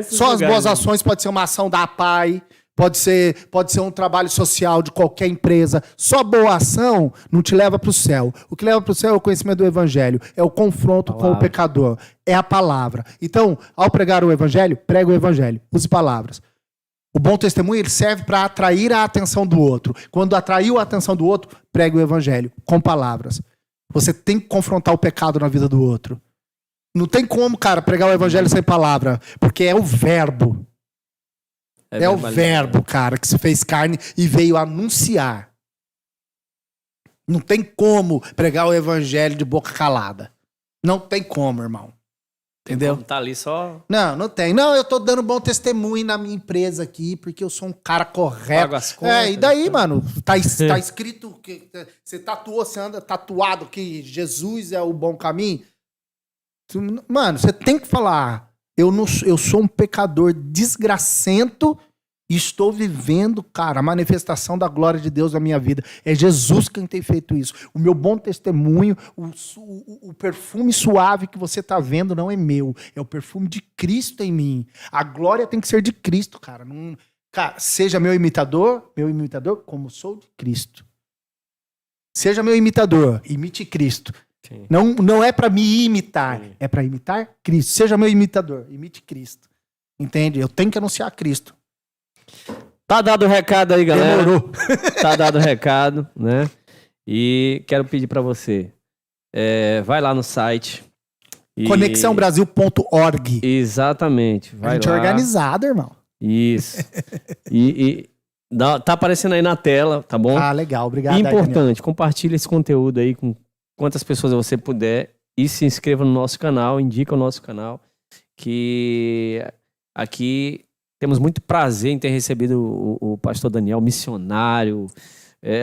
Só as boas ações pode ser uma ação da APAI, pode ser um trabalho social de qualquer empresa. Só boa ação não te leva para o céu. O que leva para o céu é o conhecimento do evangelho, é o confronto com o pecador, é a palavra. Então, ao pregar o evangelho, prega o evangelho, use palavras. O bom testemunho, ele serve para atrair a atenção do outro. Quando atraiu a atenção do outro, pregue o evangelho com palavras. Você tem que confrontar o pecado na vida do outro. Não tem como, cara, pregar o evangelho sem palavra, porque é o verbo. É o verbo, cara, que se fez carne e veio anunciar. Não tem como pregar o evangelho de boca calada. Não tem como, irmão. Entendeu? Tá ali só. Não tem. Não, eu tô dando bom testemunho na minha empresa aqui, porque eu sou um cara correto. Pago as contas, E daí, mano? Tá escrito que você tatuou, você anda tatuado que Jesus é o bom caminho. Mano, você tem que falar. Eu sou um pecador desgracento e estou vivendo, cara, a manifestação da glória de Deus na minha vida. É Jesus quem tem feito isso. O meu bom testemunho, o perfume suave que você está vendo não é meu. É o perfume de Cristo em mim. A glória tem que ser de Cristo, cara. Cara, seja meu imitador como sou de Cristo. Seja meu imitador, imite Cristo. Sim. Não é para me imitar, é para imitar Cristo. Seja meu imitador, imite Cristo. Entende? Eu tenho que anunciar Cristo. Tá dado o recado aí, galera. Demorou. Tá dado o recado, né? E quero pedir pra você, vai lá no site. Conexãobrasil.org. Exatamente. A gente é organizado, irmão. Isso. Tá aparecendo aí na tela, tá bom? Ah, legal. Obrigado. Importante, compartilhe esse conteúdo aí com quantas pessoas você puder e se inscreva no nosso canal, indica o nosso canal, que aqui temos muito prazer em ter recebido o pastor Daniel, missionário,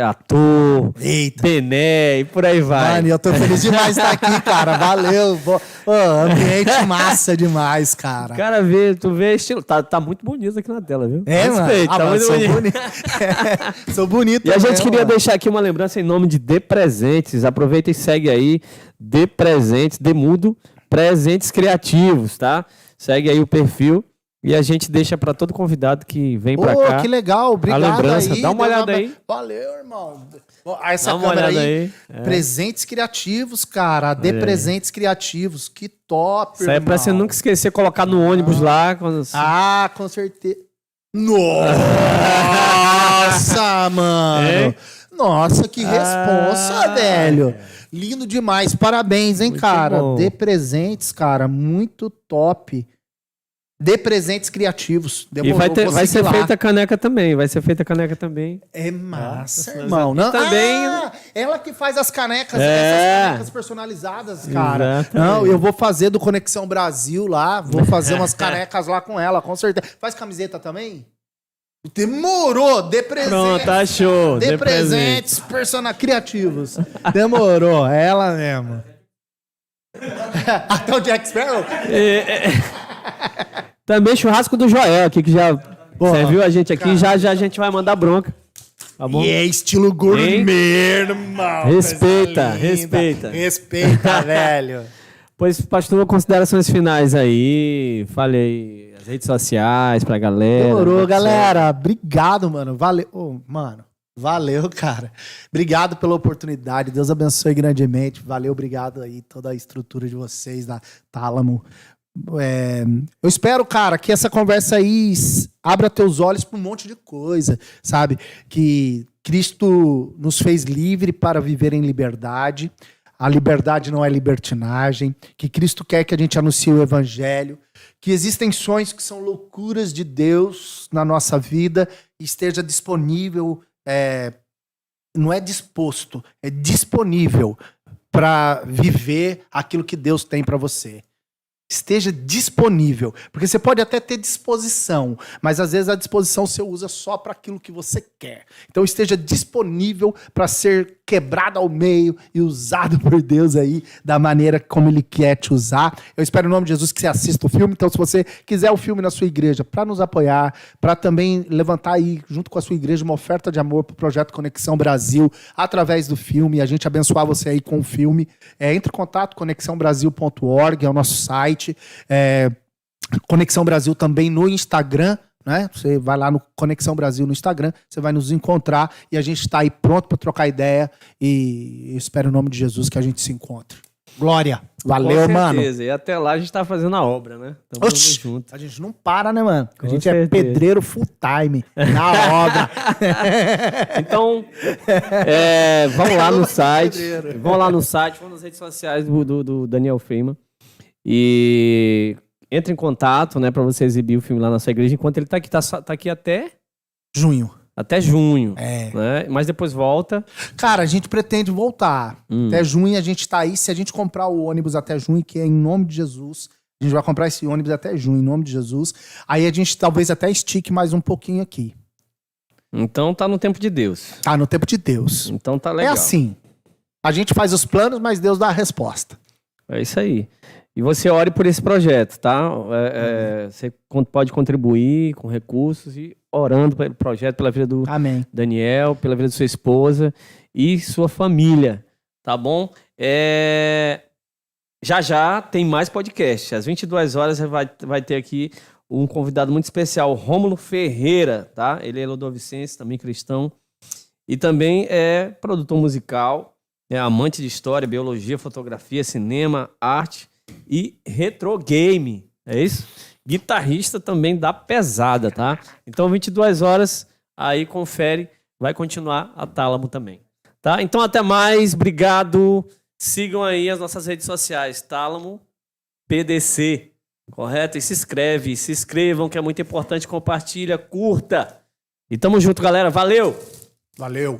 ator, Eita. Bené e por aí vai. Mano, eu tô feliz demais de estar aqui, cara. Valeu. Ambiente massa demais, cara. Cara, tu vê estilo. Tá muito bonito aqui na tela, viu? É, mano. Respeito, tá muito sou bonito. bonito. Sou bonito. E a gente mesmo, queria mano. deixar aqui uma lembrança em nome de Dê Presentes. Aproveita e segue aí. Dê Presentes, Demudo Presentes Criativos, tá? Segue aí o perfil. E a gente deixa pra todo convidado que vem pra cá. Que legal, obrigado. A lembrança, aí, dá uma olhada aí. Valeu, irmão. Essa Dá uma câmera olhada aí. aí. Presentes criativos, cara. Dê presentes criativos. Que top, Isso aí é pra você nunca esquecer, colocar no ônibus lá. Quando... Ah, com certeza. Nossa, mano. Hein? Nossa, que responsa, velho. Lindo demais. Parabéns, hein, Muito cara. bom. Dê presentes, cara. Muito top. Dê presentes criativos. E Demorou, vai vou ser seguir lá. feita a caneca também. Vai ser feita a caneca também. É massa, Nossa, irmão. e Não, também- ela que faz as canecas, É. essas canecas personalizadas, cara. Exatamente. Não, eu vou fazer do Conexão Brasil lá, vou fazer umas canecas lá com ela, com certeza. Faz camiseta também? Demorou, dê presente. Pronto, achou. Dê presentes criativos. Demorou, é ela mesmo. Até o Jack Sparrow? Também churrasco do Joel aqui, que já serviu a gente aqui. Já a gente vai mandar bronca. Tá bom? E é estilo gourmet, irmão. Respeita, Coisa linda. respeita. Respeita, velho. Pois, pastor, considerações finais aí. Fale aí as redes sociais pra galera. Demorou, galera. Obrigado, mano. Valeu. Ô, mano, valeu, cara. Obrigado pela oportunidade. Deus abençoe grandemente. Valeu, obrigado aí, toda a estrutura de vocês da Tálamo. Eu espero, cara, que essa conversa aí abra teus olhos para um monte de coisa, sabe? Que Cristo nos fez livre para viver em liberdade. A liberdade não é libertinagem. Que Cristo quer que a gente anuncie o evangelho. Que existem sonhos que são loucuras de Deus na nossa vida e esteja disponível, não é disposto, é disponível para viver aquilo que Deus tem para você. Esteja disponível, porque você pode até ter disposição, mas às vezes a disposição você usa só para aquilo que você quer. Então esteja disponível para ser quebrado ao meio e usado por Deus aí da maneira como Ele quer te usar. Eu espero em nome de Jesus que você assista o filme. Então se você quiser o filme na sua igreja para nos apoiar, para também levantar aí junto com a sua igreja uma oferta de amor para o Projeto Conexão Brasil através do filme, a gente abençoar você aí com o filme, entre em contato, conexãobrasil.org, é o nosso site. Conexão Brasil também no Instagram, né? Você vai lá no Conexão Brasil no Instagram, você vai nos encontrar e a gente está aí pronto para trocar ideia e eu espero em nome de Jesus que a gente se encontre. Glória. Valeu, Com mano. certeza. E até lá a gente tá fazendo a obra, né? Tamo Oxi, junto. a gente não para, né, mano? A Com gente é certeza. pedreiro full time na obra. Então, vamos lá no site. Pedreiro. Vamos lá no site, vamos nas redes sociais do Daniel Feynman. E entre em contato, né, para você exibir o filme lá na sua igreja, enquanto ele tá aqui, tá aqui até Junho. junho. É. Né? Mas depois volta. Cara, a gente pretende voltar. Até junho a gente tá aí. Se a gente comprar o ônibus até junho, que é em nome de Jesus, a gente vai comprar esse ônibus até junho, em nome de Jesus. Aí a gente talvez até estique mais um pouquinho aqui. Então tá no tempo de Deus. Tá no tempo de Deus. Então tá É legal. assim. A gente faz os planos, mas Deus dá a resposta. É isso aí. E você ore por esse projeto, tá? Você pode contribuir com recursos e orando pelo projeto, pela vida do Amém. Daniel, pela vida de sua esposa e sua família, tá bom? Já tem mais podcast. Às 22 horas vai ter aqui um convidado muito especial, Rômulo Ferreira, tá? Ele é lodovicense, também cristão. E também é produtor musical, é amante de história, biologia, fotografia, cinema, arte e retro game. É isso? Guitarrista também da pesada, tá? Então 22 horas, aí confere, vai continuar a Tálamo também. Tá? Então até mais, obrigado. Sigam aí as nossas redes sociais, Tálamo PDC, correto? E se inscrevam, que é muito importante, compartilha, curta. E tamo junto, galera. Valeu! Valeu.